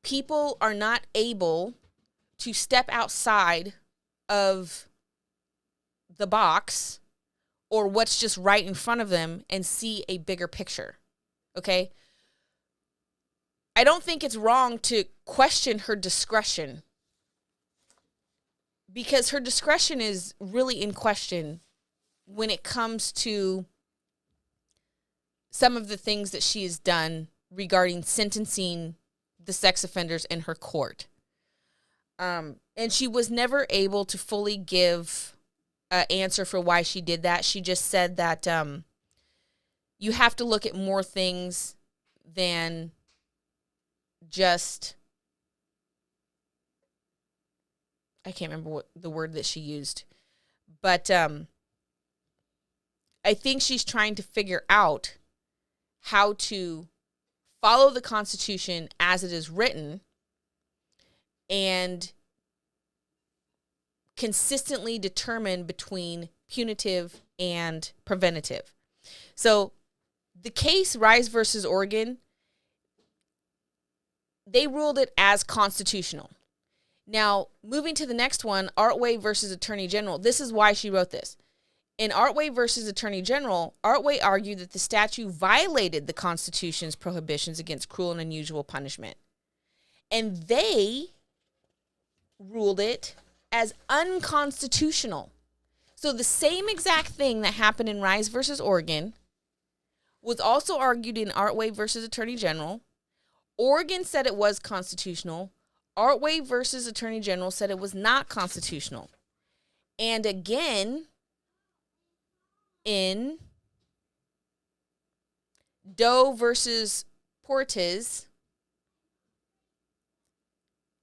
people are not able to step outside of the box or what's just right in front of them and see a bigger picture. Okay? I don't think it's wrong to question her discretion, because her discretion is really in question when it comes to some of the things that she has done regarding sentencing the sex offenders in her court. And she was never able to fully give an answer for why she did that. She just said that you have to look at more things than just, I can't remember what the word that she used, but I think she's trying to figure out how to follow the Constitution as it is written and consistently determine between punitive and preventative. So the case Rise versus Oregon, they ruled it as constitutional. Now, moving to the next one, Artway versus Attorney General. This is why she wrote this. In Artway versus Attorney General, Artway argued that the statute violated the Constitution's prohibitions against cruel and unusual punishment. And they ruled it as unconstitutional. So the same exact thing that happened in Rise versus Oregon was also argued in Artway versus Attorney General. Oregon said it was constitutional. Artway versus Attorney General said it was not constitutional. And again, in Doe versus Portis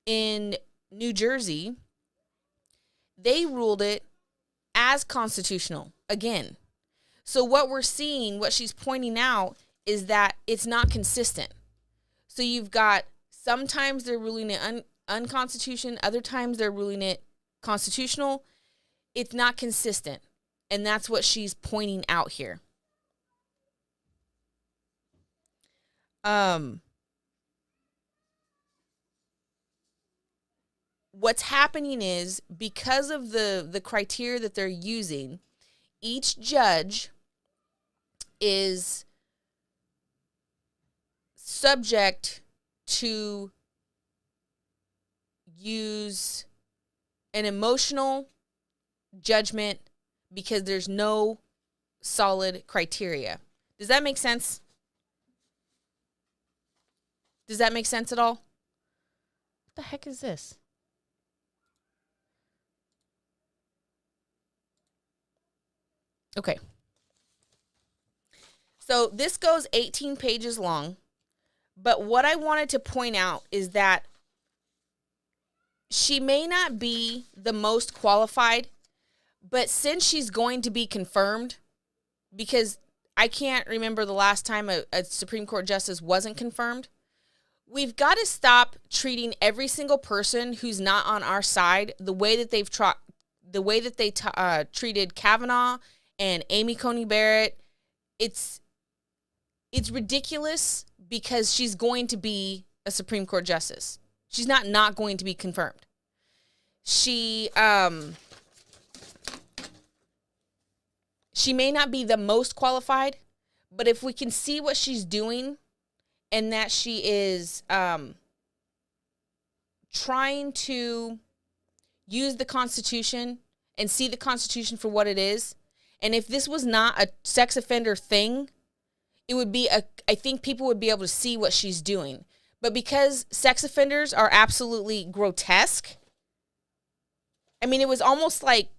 in New Jersey, they ruled it as constitutional again. So what we're seeing, what she's pointing out, is that it's not consistent. So you've got, sometimes they're ruling it unconstitutional, other times they're ruling it constitutional. It's not consistent. And that's what she's pointing out here. What's happening is, because of the criteria that they're using, each judge is subject to use an emotional judgment because there's no solid criteria. Does that make sense? Does that make sense at all? What the heck is this? Okay. So this goes 18 pages long, but what I wanted to point out is that she may not be the most qualified, but since she's going to be confirmed, because I can't remember the last time a Supreme Court justice wasn't confirmed, we've got to stop treating every single person who's not on our side the way that they treated Kavanaugh and Amy Coney Barrett. It's ridiculous, because she's going to be a Supreme Court justice. She's not going to be confirmed. She may not be the most qualified, but if we can see what she's doing, and that she is trying to use the Constitution and see the Constitution for what it is, and if this was not a sex offender thing, it would be I think people would be able to see what she's doing. But because sex offenders are absolutely grotesque, I mean, it was almost like,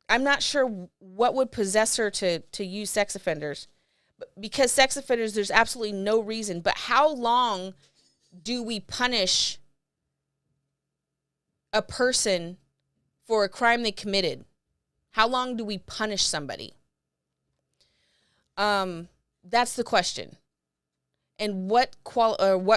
I'm not sure what would possess her to use sex offenders. But because sex offenders, there's absolutely no reason. But how long do we punish a person for a crime they committed? How long do we punish somebody? That's the question. And what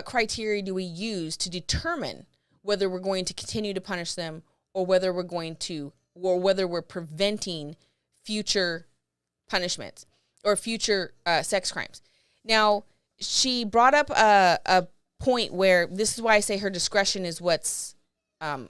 criteria do we use to determine whether we're going to continue to punish them, or whether we're preventing future punishments or future sex crimes? Now, she brought up a point where, this is why I say her discretion is what's on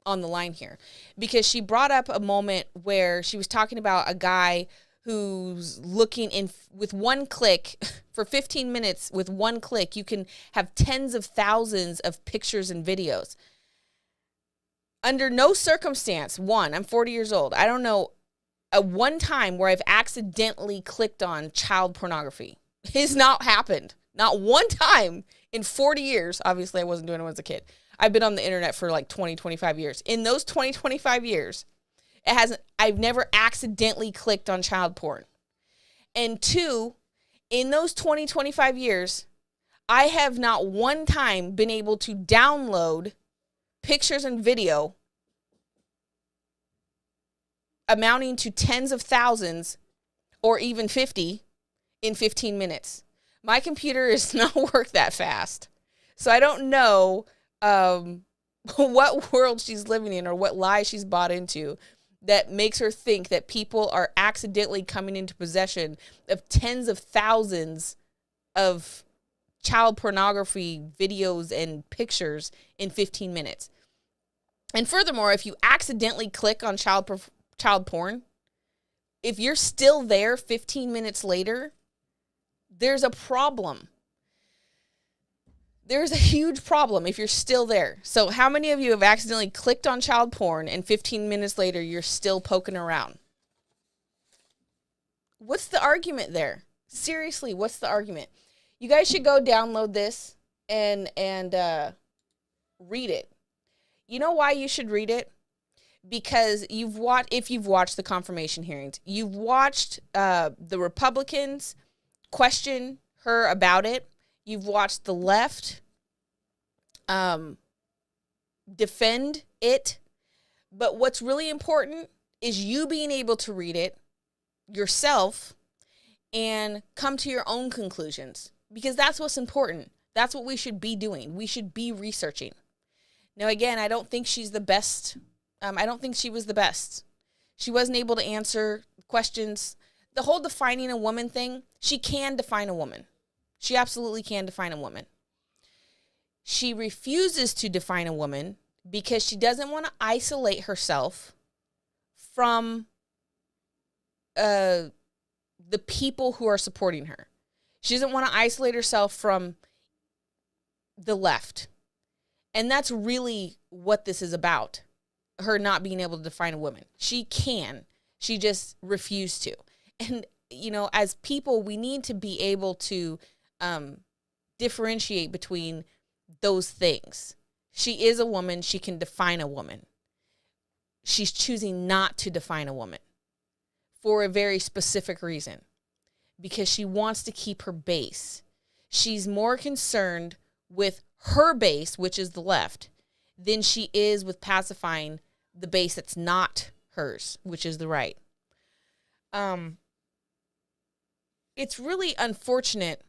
the line here, because she brought up a moment where she was talking about a guy who's looking in with one click for 15 minutes. With one click, you can have tens of thousands of pictures and videos. Under no circumstance, I'm 40 years old, I don't know a one time where I've accidentally clicked on child pornography. It has not happened. Not one time in 40 years. Obviously, I wasn't doing it when I was a kid. I've been on the internet for like 20, 25 years. In those 20, 25 years, I've never accidentally clicked on child porn. And two, in those 20, 25 years, I have not one time been able to download pictures and video amounting to tens of thousands or even 50 in 15 minutes. My computer does not work that fast. So I don't know what world she's living in, or what lie she's bought into, that makes her think that people are accidentally coming into possession of tens of thousands of child pornography videos and pictures in 15 minutes. And furthermore, if you accidentally click on child porn, if you're still there 15 minutes later, there's a problem. There's a huge problem if you're still there. So how many of you have accidentally clicked on child porn and 15 minutes later you're still poking around? What's the argument there? Seriously, what's the argument? You guys should go download this and read it. You know why you should read it? Because if you've watched the confirmation hearings, you've watched the Republicans question her about it. You've watched the left defend it. But what's really important is you being able to read it yourself and come to your own conclusions, because that's what's important. That's what we should be doing. We should be researching. Now, again, I don't think she's the best. I don't think she was the best. She wasn't able to answer questions. The whole defining a woman thing, she can define a woman. She absolutely can define a woman. She refuses to define a woman because she doesn't want to isolate herself from the people who are supporting her. She doesn't want to isolate herself from the left. And that's really what this is about, her not being able to define a woman. She can. She just refused to. And, you know, as people, we need to be able to differentiate between those things. She is a woman. She can define a woman. She's choosing not to define a woman for a very specific reason, because she wants to keep her base. She's more concerned with her base, which is the left, than she is with pacifying the base that's not hers, which is the right. It's really unfortunate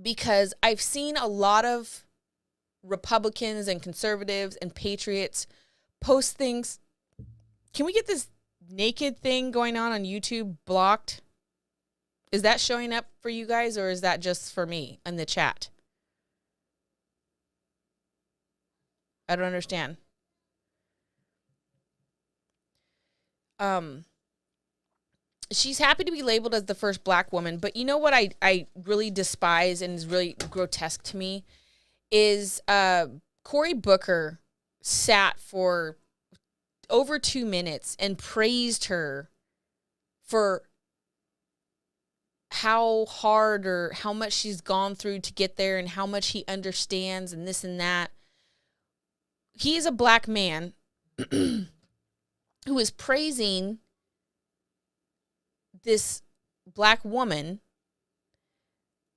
because I've seen a lot of Republicans and conservatives and patriots post things. Can we get this naked thing going on YouTube blocked? Is that showing up for you guys, or is that just for me in the chat? I don't understand. She's happy to be labeled as the first black woman, but you know what I really despise and is really grotesque to me is Cory Booker sat for over 2 minutes and praised her for how hard or how much she's gone through to get there and how much he understands and this and that. He is a black man who is praising this black woman,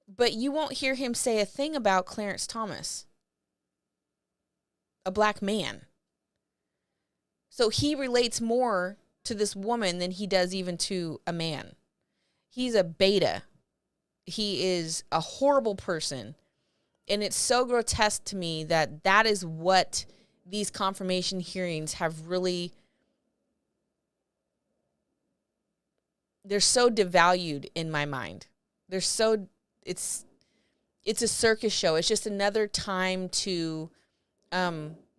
but you won't hear him say a thing about Clarence Thomas, a black man. So he relates more to this woman than he does even to a man. He's a beta. He is a horrible person. And it's so grotesque to me that that is what these confirmation hearings have really, they're so devalued in my mind. They're so, it's a circus show. It's just another time to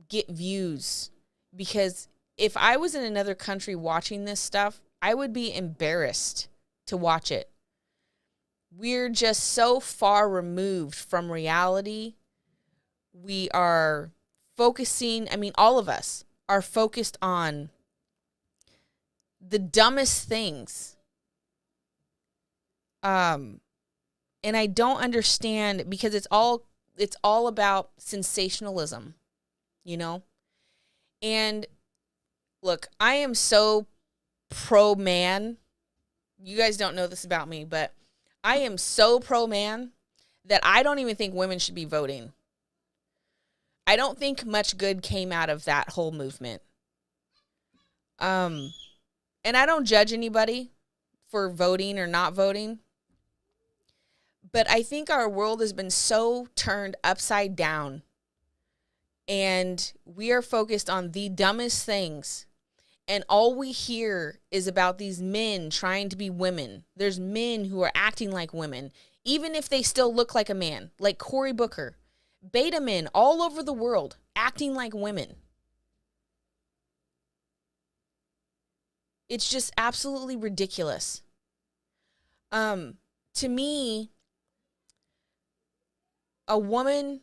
get views. Because if I was in another country watching this stuff, I would be embarrassed to watch it. We're just so far removed from reality. We are focusing, all of us are focused on the dumbest things. And I don't understand, because it's all about sensationalism, you know? And look, I am so pro-man. You guys don't know this about me, but I am so pro-man that I don't even think women should be voting. I don't think much good came out of that whole movement. And I don't judge anybody for voting or not voting. But I think our world has been so turned upside down, and we are focused on the dumbest things. And all we hear is about these men trying to be women. There's men who are acting like women, even if they still look like a man, like Cory Booker. Beta men all over the world acting like women. It's just absolutely ridiculous. To me, a woman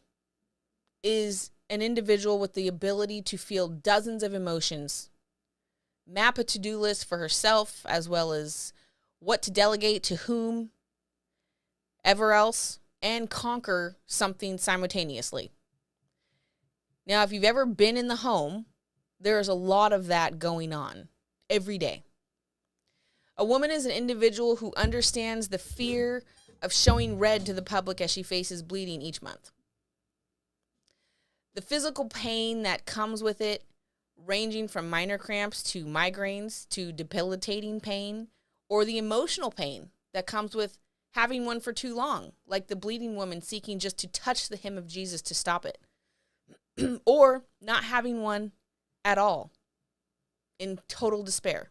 is an individual with the ability to feel dozens of emotions, map a to-do list for herself, as well as what to delegate to whom ever else, and conquer something simultaneously. Now, if you've ever been in the home, there is a lot of that going on every day. A woman is an individual who understands the fear of showing red to the public as she faces bleeding each month. The physical pain that comes with it, ranging from minor cramps to migraines to debilitating pain, or the emotional pain that comes with having one for too long, like the bleeding woman seeking just to touch the hem of Jesus to stop it, or not having one at all in total despair.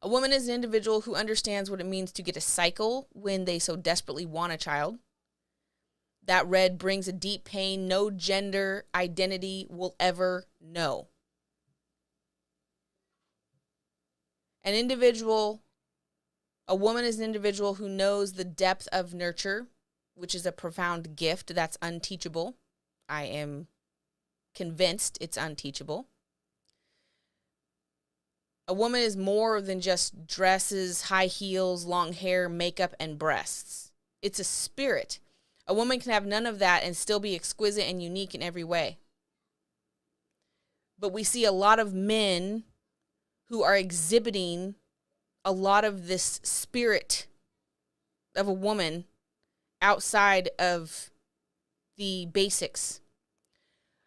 A woman is an individual who understands what it means to get a cycle when they so desperately want a child. That red brings a deep pain no gender identity will ever know. A woman is an individual who knows the depth of nurture, which is a profound gift that's unteachable. I am convinced it's unteachable. A woman is more than just dresses, high heels, long hair, makeup, and breasts. It's a spirit. A woman can have none of that and still be exquisite and unique in every way. But we see a lot of men who are exhibiting a lot of this spirit of a woman outside of the basics.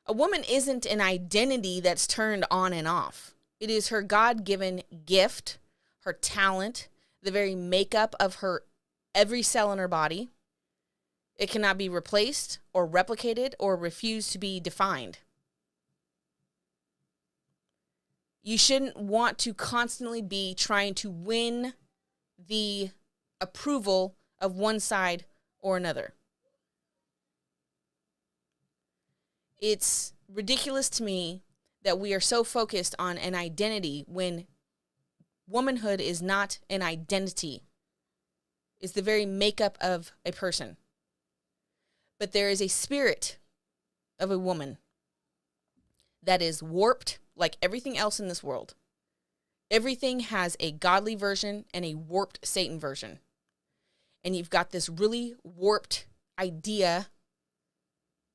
A woman isn't an identity that's turned on and off. It is her God-given gift, her talent, the very makeup of her every cell in her body. It cannot be replaced or replicated or refused to be defined. You shouldn't want to constantly be trying to win the approval of one side or another. It's ridiculous to me that we are so focused on an identity when womanhood is not an identity. It's the very makeup of a person. But there is a spirit of a woman that is warped like everything else in this world. Everything has a godly version and a warped Satan version. And you've got this really warped idea,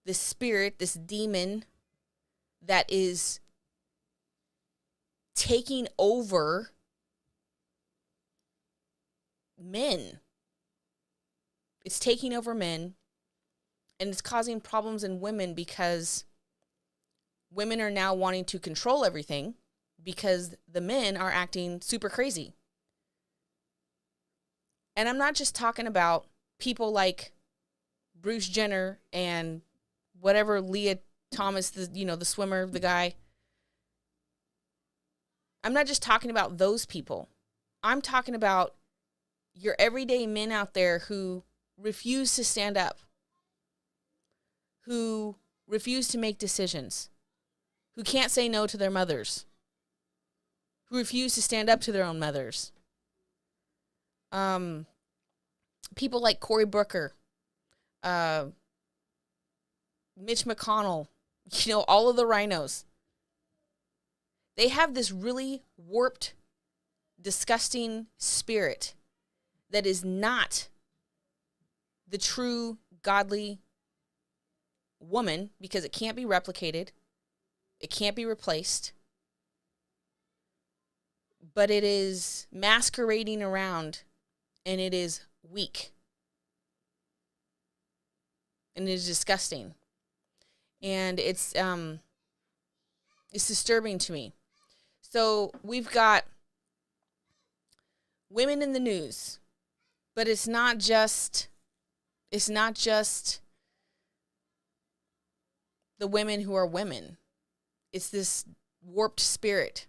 this spirit, this demon that is taking over men. It's taking over men, and it's causing problems in women because women are now wanting to control everything because the men are acting super crazy. And I'm not just talking about people like Bruce Jenner and whatever Leah Thomas, the swimmer, the guy. I'm not just talking about those people. I'm talking about your everyday men out there who refuse to stand up, who refuse to make decisions, who can't say no to their mothers, who refuse to stand up to their own mothers. People like Cory Booker, Mitch McConnell, all of the rhinos. They have this really warped, disgusting spirit that is not the true godly woman because it can't be replicated. It can't be replaced. But it is masquerading around, and it is weak. And it is disgusting. And it's disturbing to me. So we've got women in the news, but it's not just the women who are women. It's this warped spirit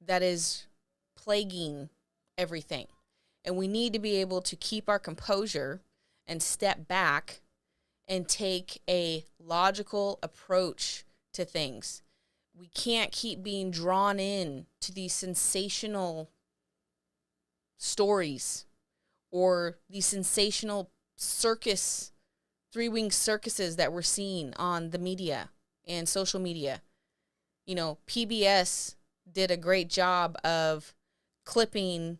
that is plaguing everything. And we need to be able to keep our composure and step back and take a logical approach to things. We can't keep being drawn in to these sensational stories or these sensational three-wing circuses that we're seeing on the media and social media. PBS did a great job of clipping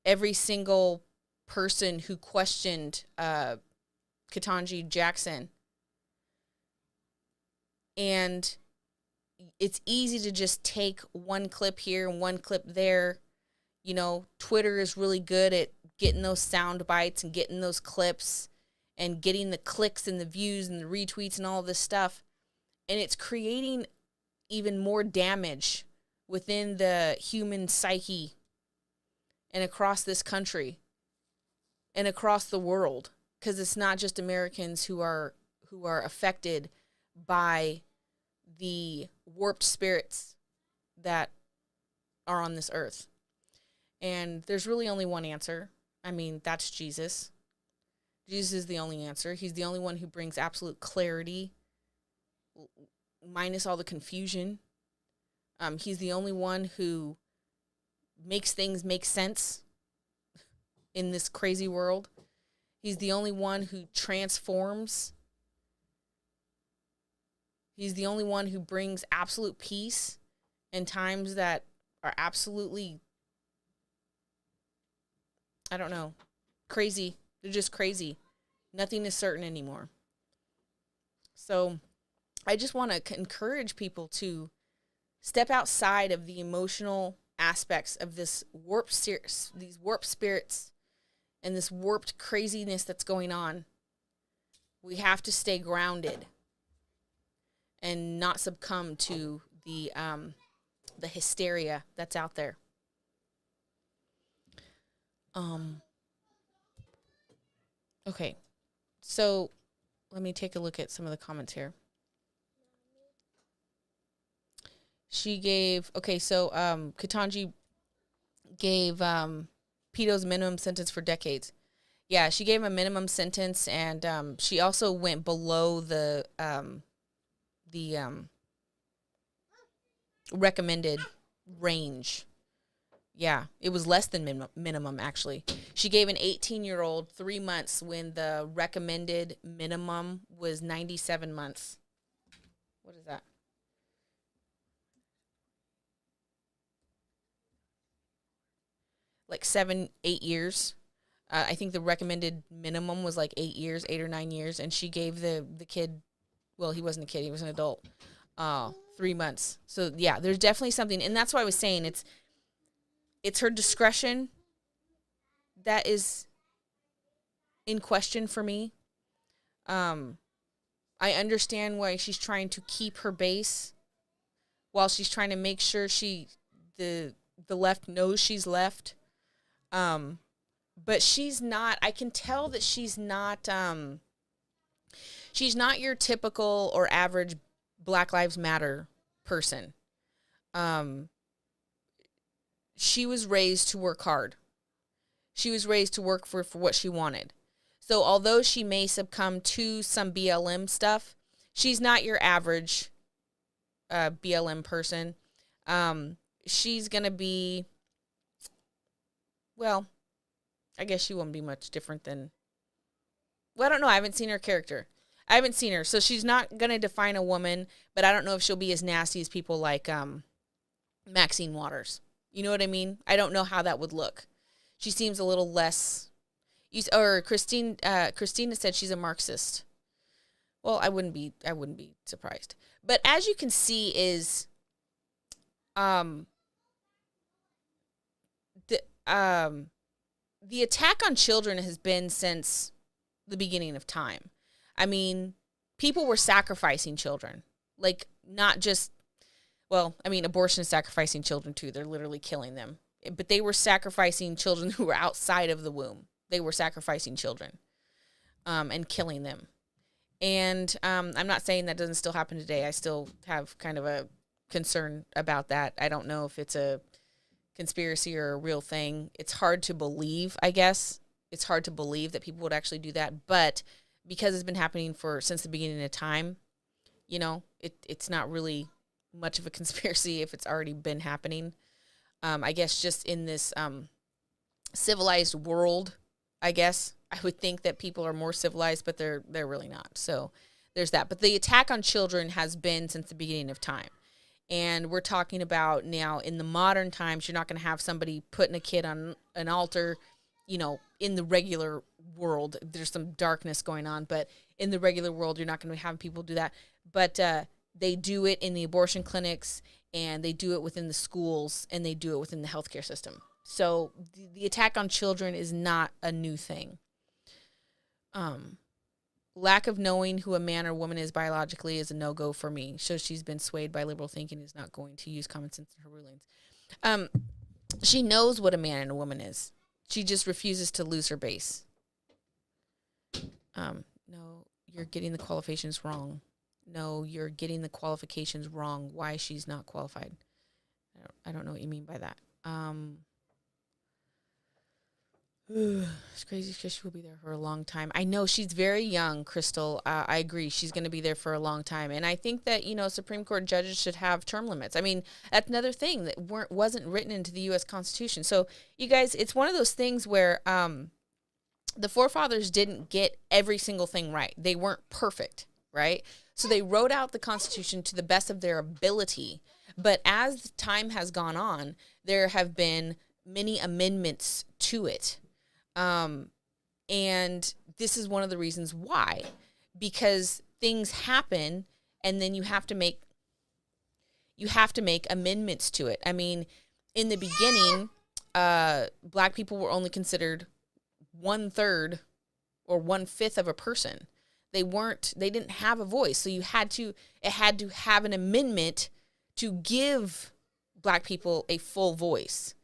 every single person who questioned Ketanji Jackson. And it's easy to just take one clip here and one clip there. Twitter is really good at getting those sound bites and getting those clips and getting the clicks and the views and the retweets and all this stuff. And it's creating even more damage within the human psyche and across this country and across the world, because it's not just Americans who are affected by the warped spirits that are on this earth. And there's really only one answer. I mean, that's Jesus. Jesus is the only answer. He's the only one who brings absolute clarity, minus all the confusion. He's the only one who makes things make sense in this crazy world. He's the only one who transforms. He's the only one who brings absolute peace in times that are absolutely, I don't know, crazy. They're just crazy. Nothing is certain anymore. So I just want to encourage people to step outside of the emotional aspects of these warped spirits and this warped craziness that's going on. We have to stay grounded and not succumb to the hysteria that's out there. Okay, so let me take a look at some of the comments here. She gave, Katanji gave pedos minimum sentence for decades. Yeah, she gave him a minimum sentence, and she also went below the recommended range. Yeah, it was less than minimum, actually. She gave an 18-year-old 3 months when the recommended minimum was 97 months. What is that? Like 7-8 years. I think the recommended minimum was like 8 years, 8 or 9 years, and she gave the kid, well, he wasn't a kid, he was an adult, 3 months. So yeah, there's definitely something, and that's why I was saying it's her discretion that is in question for me. I understand why she's trying to keep her base while she's trying to make sure the left knows she's left. But she's not, I can tell that she's not your typical or average Black Lives Matter person. She was raised to work hard. She was raised to work for what she wanted. So although she may succumb to some BLM stuff, she's not your average BLM person. She's going to be, well, I guess she won't be much different than, well, I don't know. I haven't seen her character. I haven't seen her. So she's not going to define a woman, but I don't know if she'll be as nasty as people like Maxine Waters. You know what I mean? I don't know how that would look. She seems a little less, or Christina said she's a Marxist. Well, I wouldn't be surprised. But as you can see is, the attack on children has been since the beginning of time. I mean, people were sacrificing children. Like, not just, well, I mean, abortion is sacrificing children too. They're literally killing them. But they were sacrificing children who were outside of the womb. They were sacrificing children and killing them. And I'm not saying that doesn't still happen today. I still have kind of a concern about that. I don't know if it's a conspiracy or a real thing. It's hard to believe, I guess. It's hard to believe that people would actually do that. But because it's been happening since the beginning of time, you know, it's not really much of a conspiracy if it's already been happening. I guess just in this civilized world, I guess, I would think that people are more civilized, but they're really not. So there's that. But the attack on children has been since the beginning of time. And we're talking about now in the modern times, you're not going to have somebody putting a kid on an altar, you know, in the regular world. There's some darkness going on, but in the regular world, you're not going to have people do that. But they do it in the abortion clinics, and they do it within the schools, and they do it within the healthcare system. So the attack on children is not a new thing. Lack of knowing who a man or woman is biologically is a no-go for me. Shows she's been swayed by liberal thinking and is not going to use common sense in her rulings. She knows what a man and a woman is. She just refuses to lose her base. No, you're getting the qualifications wrong. No, you're getting the qualifications wrong. Why she's not qualified. I don't know what you mean by that. It's crazy because she will be there for a long time. I know she's very young, Crystal. I agree. She's going to be there for a long time. And I think that, Supreme Court judges should have term limits. I mean, that's another thing that wasn't written into the U.S. Constitution. So, you guys, it's one of those things where the forefathers didn't get every single thing right. They weren't perfect, right? So they wrote out the Constitution to the best of their ability. But as time has gone on, there have been many amendments to it. And this is one of the reasons why, because things happen and then you have to make amendments to it. I mean, in the beginning, black people were only considered 1/3 or 1/5 of a person. They didn't have a voice. So it had to have an amendment to give black people a full voice,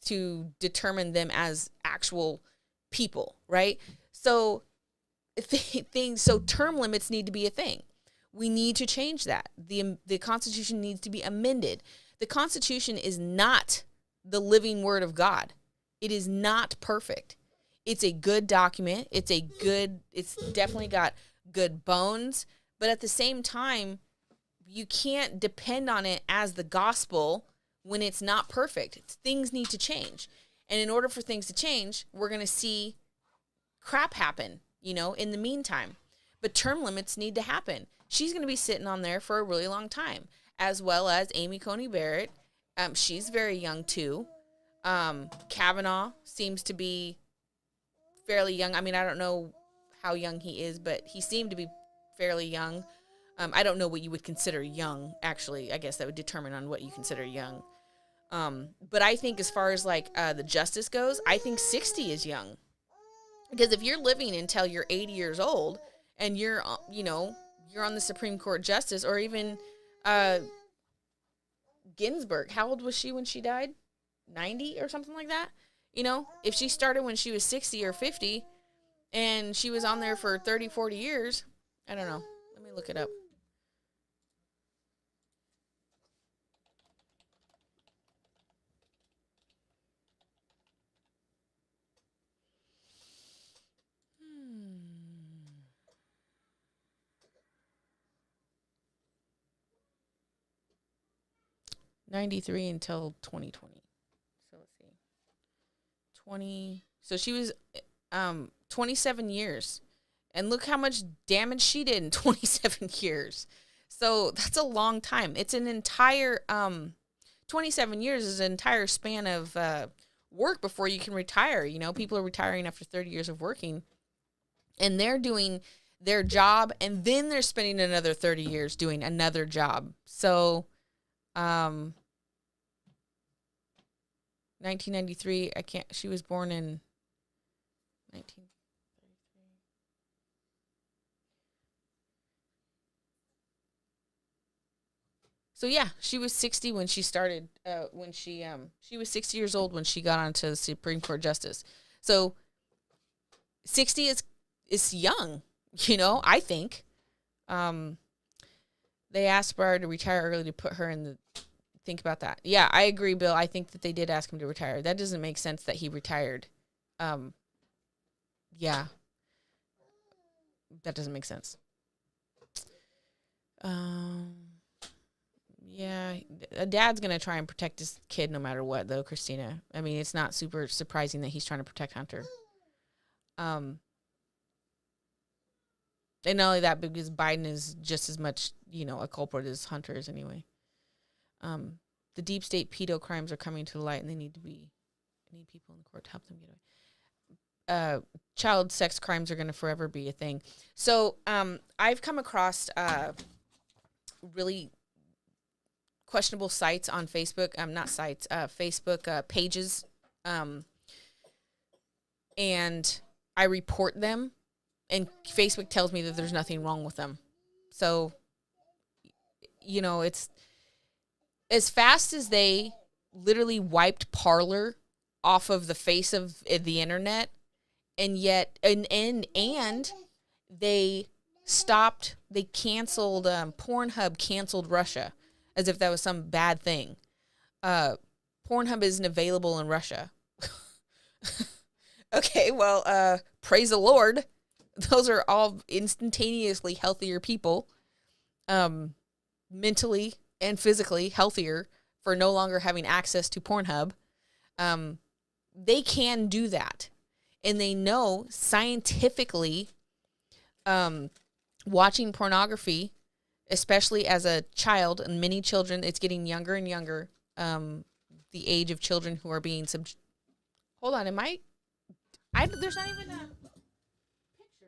to determine them as actual people, right? So so term limits need to be a thing. We need to change that. The Constitution needs to be amended. The Constitution is not the living word of God. It is not perfect. It's a good document. It's definitely got good bones, but at the same time, you can't depend on it as the gospel when it's not perfect. Things need to change. And in order for things to change, we're going to see crap happen, in the meantime. But term limits need to happen. She's going to be sitting on there for a really long time, as well as Amy Coney Barrett. She's very young, too. Kavanaugh seems to be fairly young. I mean, I don't know how young he is, but he seemed to be fairly young. I don't know what you would consider young, actually. I guess that would determine on what you consider young. But I think as far as the justice goes, I think 60 is young. Because if you're living until you're 80 years old and you're on the Supreme Court justice, or even Ginsburg, how old was she when she died? 90 or something like that? If she started when she was 60 or 50 and she was on there for 30, 40 years, I don't know. Let me look it up. Hmm. 93 until 2020. So let's see. 20. So she was 27 years. And look how much damage she did in 27 years. So that's a long time. It's an entire 27 years is an entire span of work before you can retire. People are retiring after 30 years of working. And they're doing their job, and then they're spending another 30 years doing another job. So 1993, she was born in 1933. So yeah, she was 60 when she started, she was 60 years old when she got onto the Supreme Court justice. So 60 is young, I think. They asked Breyer to retire early to put her in the, think about that. Yeah, I agree, Bill. I think that they did ask him to retire. That doesn't make sense that he retired. Yeah. That doesn't make sense. Yeah, a dad's going to try and protect his kid no matter what, though, Christina. I mean, it's not super surprising that he's trying to protect Hunter. And not only that, because Biden is just as much, a culprit as Hunter is anyway. The deep state pedo crimes are coming to the light, and they need people in the court to help them get away. Child sex crimes are going to forever be a thing. So I've come across really questionable sites on Facebook. Not sites, Facebook pages. And I report them, and Facebook tells me that there's nothing wrong with them. So, it's as fast as they literally wiped Parler off of the face of the internet, and yet, and they canceled, Pornhub canceled Russia, as if that was some bad thing. Pornhub isn't available in Russia. Okay, well, praise the Lord. Those are all instantaneously healthier people, mentally and physically healthier for no longer having access to Pornhub. They can do that. And they know scientifically, watching pornography, especially as a child, and many children, it's getting younger and younger, the age of children who are being Hold on, there's not even a picture. What the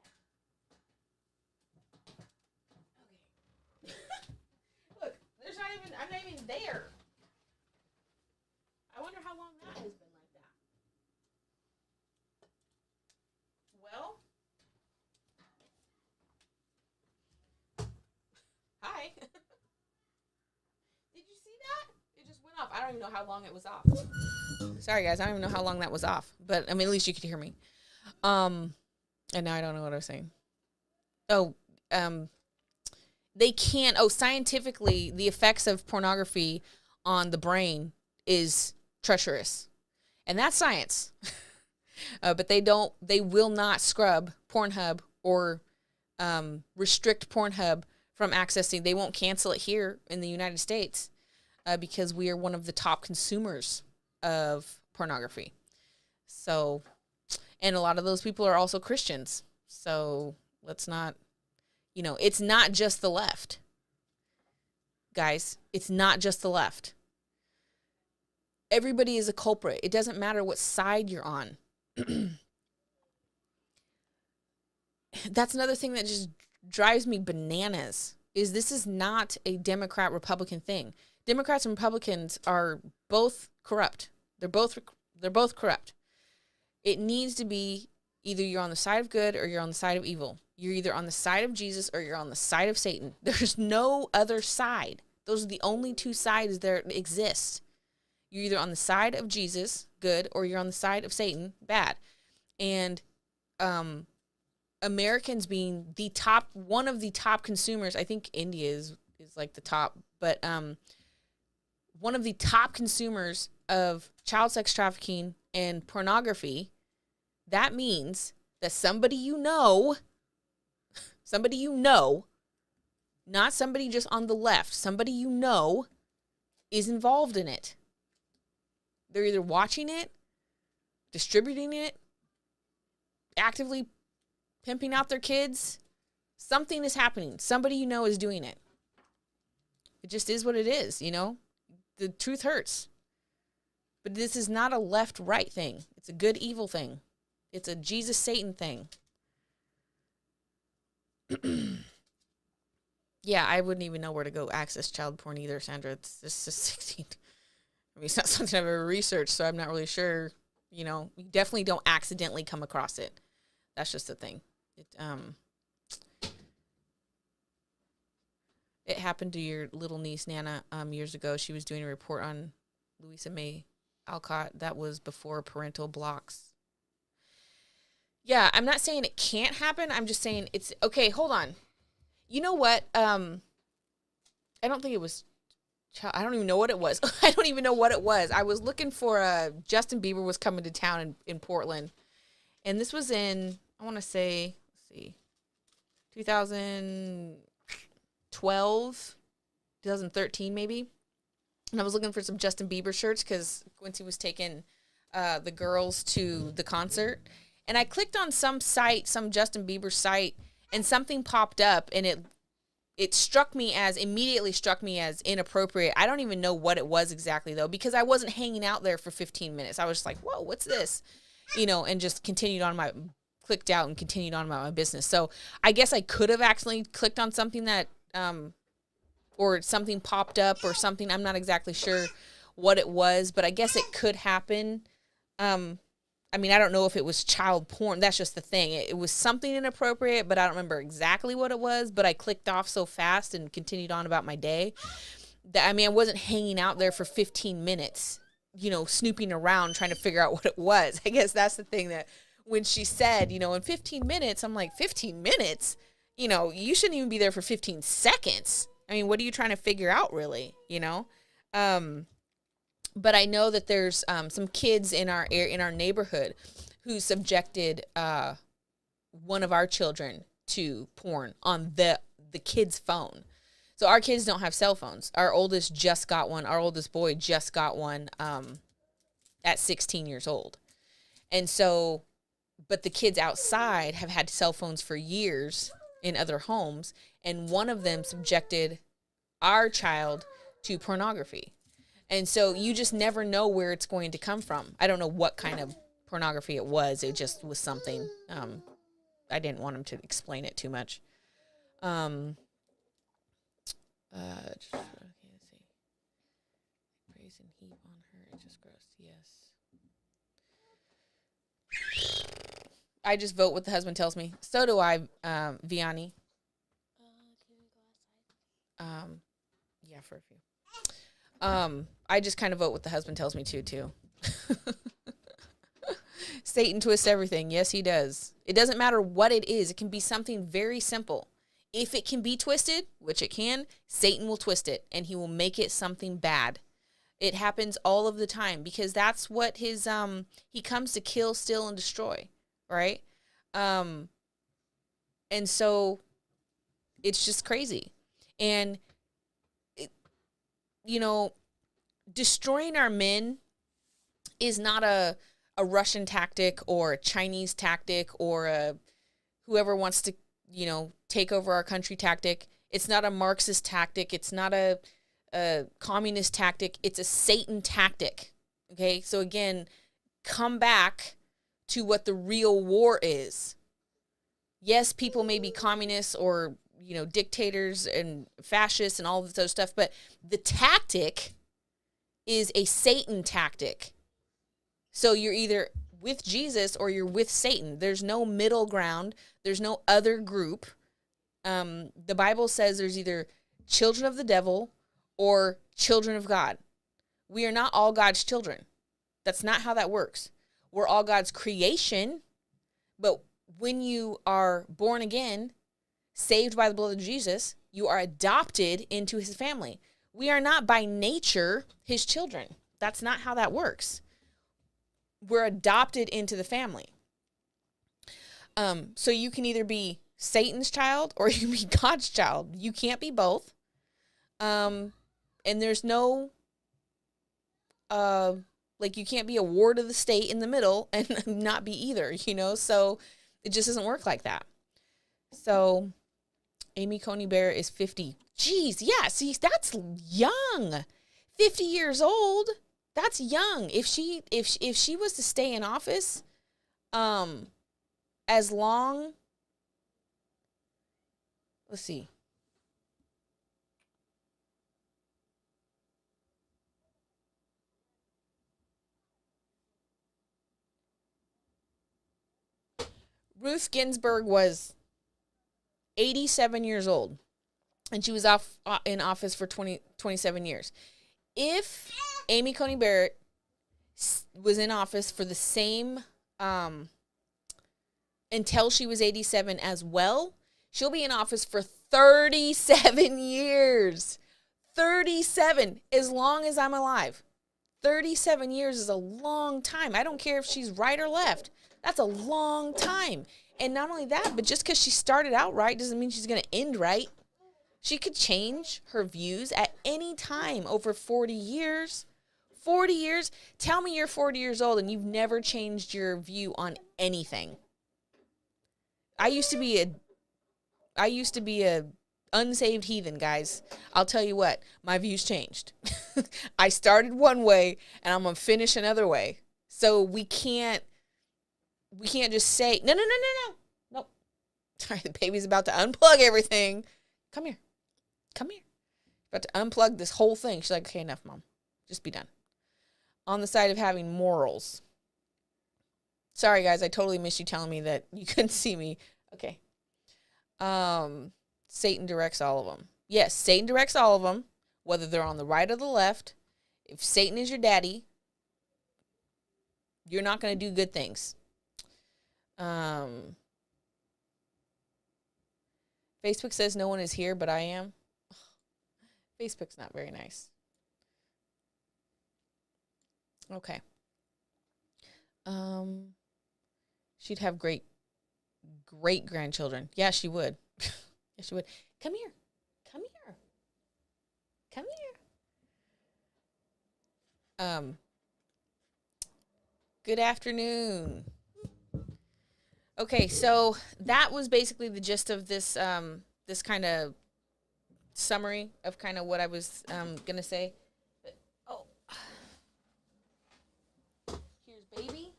heck? Okay. Look, I'm not even there. I wonder how long that has been like that. Well, hi. Did you see that? It just went off. I don't even know how long it was off. Sorry, guys. I don't even know how long that was off. But, at least you could hear me. And now I don't know what I was saying. They can't. Scientifically, the effects of pornography on the brain is treacherous. And that's science. But they will not scrub Pornhub or restrict Pornhub from accessing. They won't cancel it here in the United States because we are one of the top consumers of pornography. So, and a lot of those people are also Christians. So let's not, it's not just the left. Guys, it's not just the left. Everybody is a culprit. It doesn't matter what side you're on. That's another thing that just drives me bananas, is this is not a Democrat-Republican thing. Democrats and Republicans are both corrupt. They're both corrupt. It needs to be either you're on the side of good or you're on the side of evil. You're either on the side of Jesus or you're on the side of Satan. There's no other side. Those are the only two sides that exist. You're either on the side of Jesus, good, or you're on the side of Satan, bad. And Americans being one of the top consumers, I think India is like the top, but one of the top consumers of child sex trafficking and pornography, that means that somebody not somebody just on the left, somebody is involved in it. They're either watching it, distributing it, actively pimping out their kids. Something is happening. Somebody is doing it. It just is what it is, The truth hurts. But this is not a left-right thing. It's a good-evil thing. It's a Jesus-Satan thing. Yeah, I wouldn't even know where to go access child porn either, Sandra. It's just 16. It's not something I've ever researched, so I'm not really sure. You definitely don't accidentally come across it. That's just the thing. It happened to your little niece, Nana, years ago. She was doing a report on Louisa May Alcott. That was before parental blocks. Yeah, I'm not saying it can't happen. I'm just saying it's... Okay, hold on. You know what? I don't think it was... I don't even know what it was. I don't even know what it was. I was looking for... Justin Bieber was coming to town in Portland. And this was in, I want to say, 2012, 2013 maybe. And I was looking for some Justin Bieber shirts because Quincy was taking the girls to the concert. And I clicked on some Justin Bieber site, and something popped up, and it immediately struck me as inappropriate. I don't even know what it was exactly, though, because I wasn't hanging out there for 15 minutes. I was just like, whoa, what's this? And just clicked out and continued on about my business. So I guess I could have accidentally clicked on something that or something popped up or something. I'm not exactly sure what it was, but I guess it could happen. I mean, I don't know if it was child porn. That's just the thing. It was something inappropriate, but I don't remember exactly what it was. But I clicked off so fast and continued on about my day that, I mean, I wasn't hanging out there for 15 minutes, you know, snooping around trying to figure out what it was. I guess that's the thing, that when she said, you know, in 15 minutes, I'm like, 15 minutes? You know, you shouldn't even be there for 15 seconds. I mean, what are you trying to figure out, really, you know? But I know that there's some kids in our neighborhood who subjected one of our children to porn on the kid's phone. So our kids don't have cell phones. Our oldest just got one. Our oldest boy just got one at 16 years old. And so, but the kids outside have had cell phones for years in other homes, and one of them subjected our child to pornography. And so you just never know where it's going to come from. I don't know what kind of pornography it was. It just was something. I didn't want him to explain it too much. Okay, let's see. Praise and heap on her. It's just gross. Yes. I just vote what the husband tells me. So do I, Vianney. Can we go outside? Yeah, for a few. I just kind of vote what the husband tells me too. Satan twists everything. Yes, he does. It doesn't matter what it is. It can be something very simple. If it can be twisted, which it can, Satan will twist it, and he will make it something bad. It happens all of the time, because that's what his, he comes to kill, steal, and destroy, right? And so it's just crazy. And, you know, destroying our men is not a Russian tactic or a Chinese tactic or a whoever wants to, you know, take over our country tactic. It's not a Marxist tactic. It's not a communist tactic. It's a Satan tactic. Okay, so again, come back to what the real war is. Yes, people may be communists or, you know, dictators and fascists and all this other stuff, but the tactic is a Satan tactic. So you're either with Jesus or you're with Satan. There's no middle ground. There's no other group. The Bible says there's either children of the devil or children of God. We are not all God's children. That's not how that works. We're all God's creation, but when you are born again, saved by the blood of Jesus, you are adopted into his family. We are not by nature his children. That's not how that works. We're adopted into the family. So you can either be Satan's child or you can be God's child. You can't be both. And there's no, like, you can't be a ward of the state in the middle and not be either, you know? So it just doesn't work like that. So Amy Coney Barrett is 50. Jeez, yeah, see, that's young. 50 years old, that's young. If she was to stay in office, as long, let's see. Ruth Ginsburg was 87 years old, and she was in office for 27 years. If Amy Coney Barrett was in office for the same, until she was 87 as well, she'll be in office for 37 years. 37, as long as I'm alive. 37 years is a long time. I don't care if she's right or left. That's a long time. And not only that, but just because she started out right doesn't mean she's going to end right. She could change her views at any time over 40 years. 40 years? Tell me you're 40 years old and you've never changed your view on anything. I used to be a unsaved heathen, guys. I'll tell you what, my views changed. I started one way and I'm going to finish another way. So we can't just say, no. Sorry, the baby's about to unplug everything. Come here. About to unplug this whole thing. She's like, okay, enough, Mom. Just be done. On the side of having morals. Sorry, guys. I totally missed you telling me that you couldn't see me. Okay. Satan directs all of them. Yes, Satan directs all of them, whether they're on the right or the left. If Satan is your daddy, you're not going to do good things. Facebook says no one is here, but I am. Facebook's not very nice. Okay. She'd have great grandchildren. Yeah, she would. Yeah, she would. Come here. Come here. Come here. Good afternoon. Okay, so that was basically the gist of this this kind of summary of kind of what I was gonna say. Oh, here's baby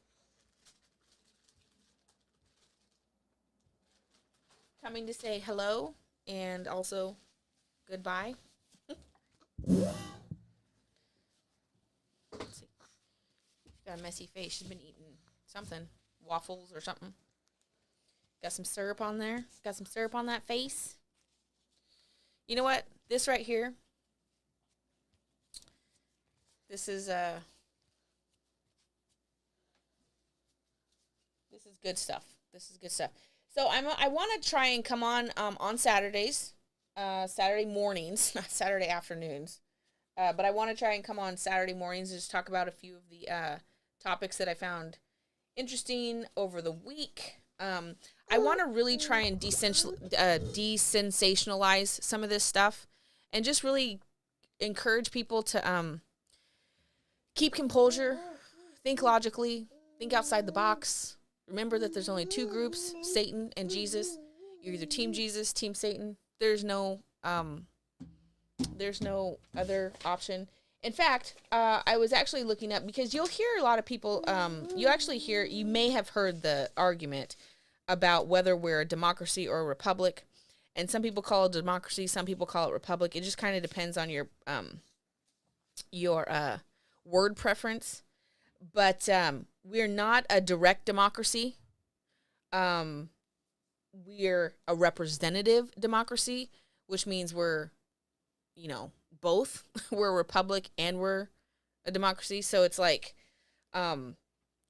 coming to say hello and also goodbye. Let's see. She's got a messy face. She's been eating something, waffles or something. Got some syrup on there. Got some syrup on that face. You know what? This right here. This is good stuff. This is good stuff. So I want to try and come on Saturdays, Saturday mornings, not Saturday afternoons. But I want to try and come on Saturday mornings and just talk about a few of the topics that I found interesting over the week. I want to really try and desensationalize some of this stuff and just really encourage people to keep composure, think logically, think outside the box. Remember that there's only two groups, Satan and Jesus. You're either Team Jesus, Team Satan. There's no other option. In fact, I was actually looking up, because you'll hear a lot of people, you may have heard the argument about whether we're a democracy or a republic. And some people call it democracy, some people call it republic. It just kind of depends on your word preference. But we're not a direct democracy. We're a representative democracy, which means we're, both. We're a republic and we're a democracy. So it's like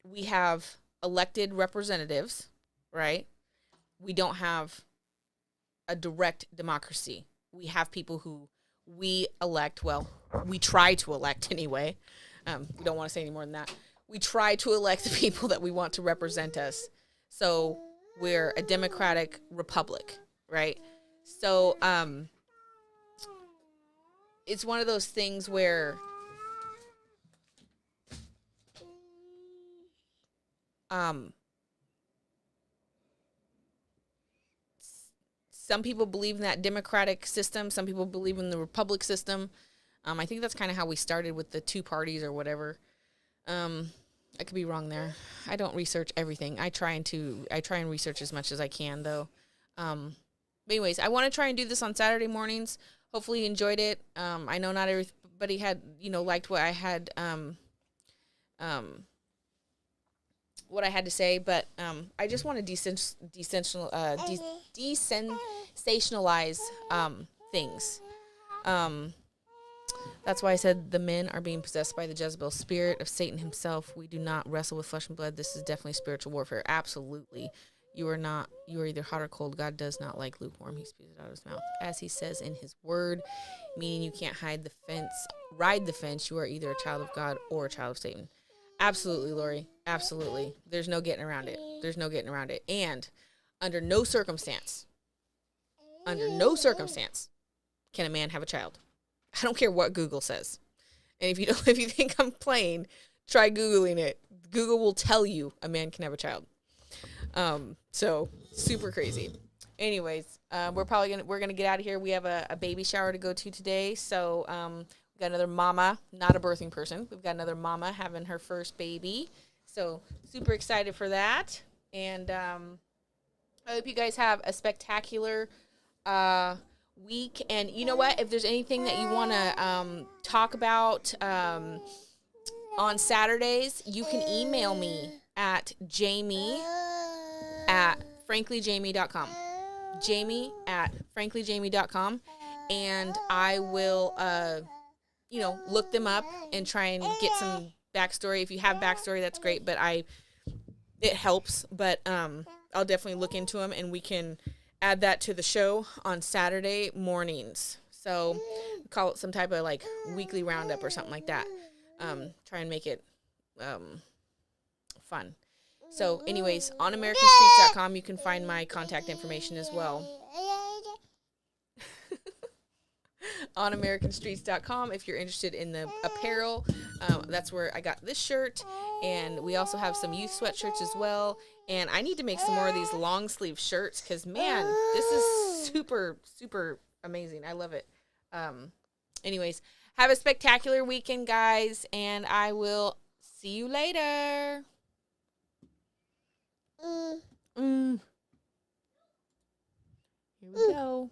we have elected representatives, right? We don't have a direct democracy. We have people who we elect. Well, we try to elect anyway. We don't want to say any more than that. We try to elect the people that we want to represent us. So we're a democratic republic, right? So it's one of those things where some people believe in that democratic system. Some people believe in the republic system. I think that's kind of how we started with the two parties or whatever. I could be wrong there. I don't research everything. I try and research as much as I can, though. But anyways, I want to try and do this on Saturday mornings. Hopefully you enjoyed it. I know not everybody had, liked what I had, what I had to say, but I just want to desensationalize things. That's why I said the men are being possessed by the Jezebel spirit of Satan himself. We do not wrestle with flesh and blood. This is definitely spiritual warfare. Absolutely. You are either hot or cold. God does not like lukewarm. He spews it out of his mouth. As he says in his word, meaning you can't ride the fence. You are either a child of God or a child of Satan. Absolutely, Lori. Absolutely. There's no getting around it. And under no circumstance can a man have a child. I don't care what Google says. And if you think I'm playing, try Googling it. Google will tell you a man can have a child. So super crazy. Anyways, we're gonna get out of here. We have a baby shower to go to today. So we got another mama, not a birthing person. We've got another mama having her first baby. So super excited for that. And I hope you guys have a spectacular week. And you know what? If there's anything that you want to talk about on Saturdays, you can email me at jamie@franklyjamee.com. jamie@franklyjamee.com. And I will, look them up and try and get some backstory. If you have backstory, that's great, but it helps. But I'll definitely look into them, and we can add that to the show on Saturday mornings. So call it some type of like weekly roundup or something like that. Try and make it fun. So anyways, on americanstreets.com, you can find my contact information as well. On americanstreets.com, if you're interested in the apparel, that's where I got this shirt. And we also have some youth sweatshirts as well. And I need to make some more of these long sleeve shirts because, man, this is super, super amazing. I love it. Anyways, have a spectacular weekend, guys, and I will see you later. Here we go.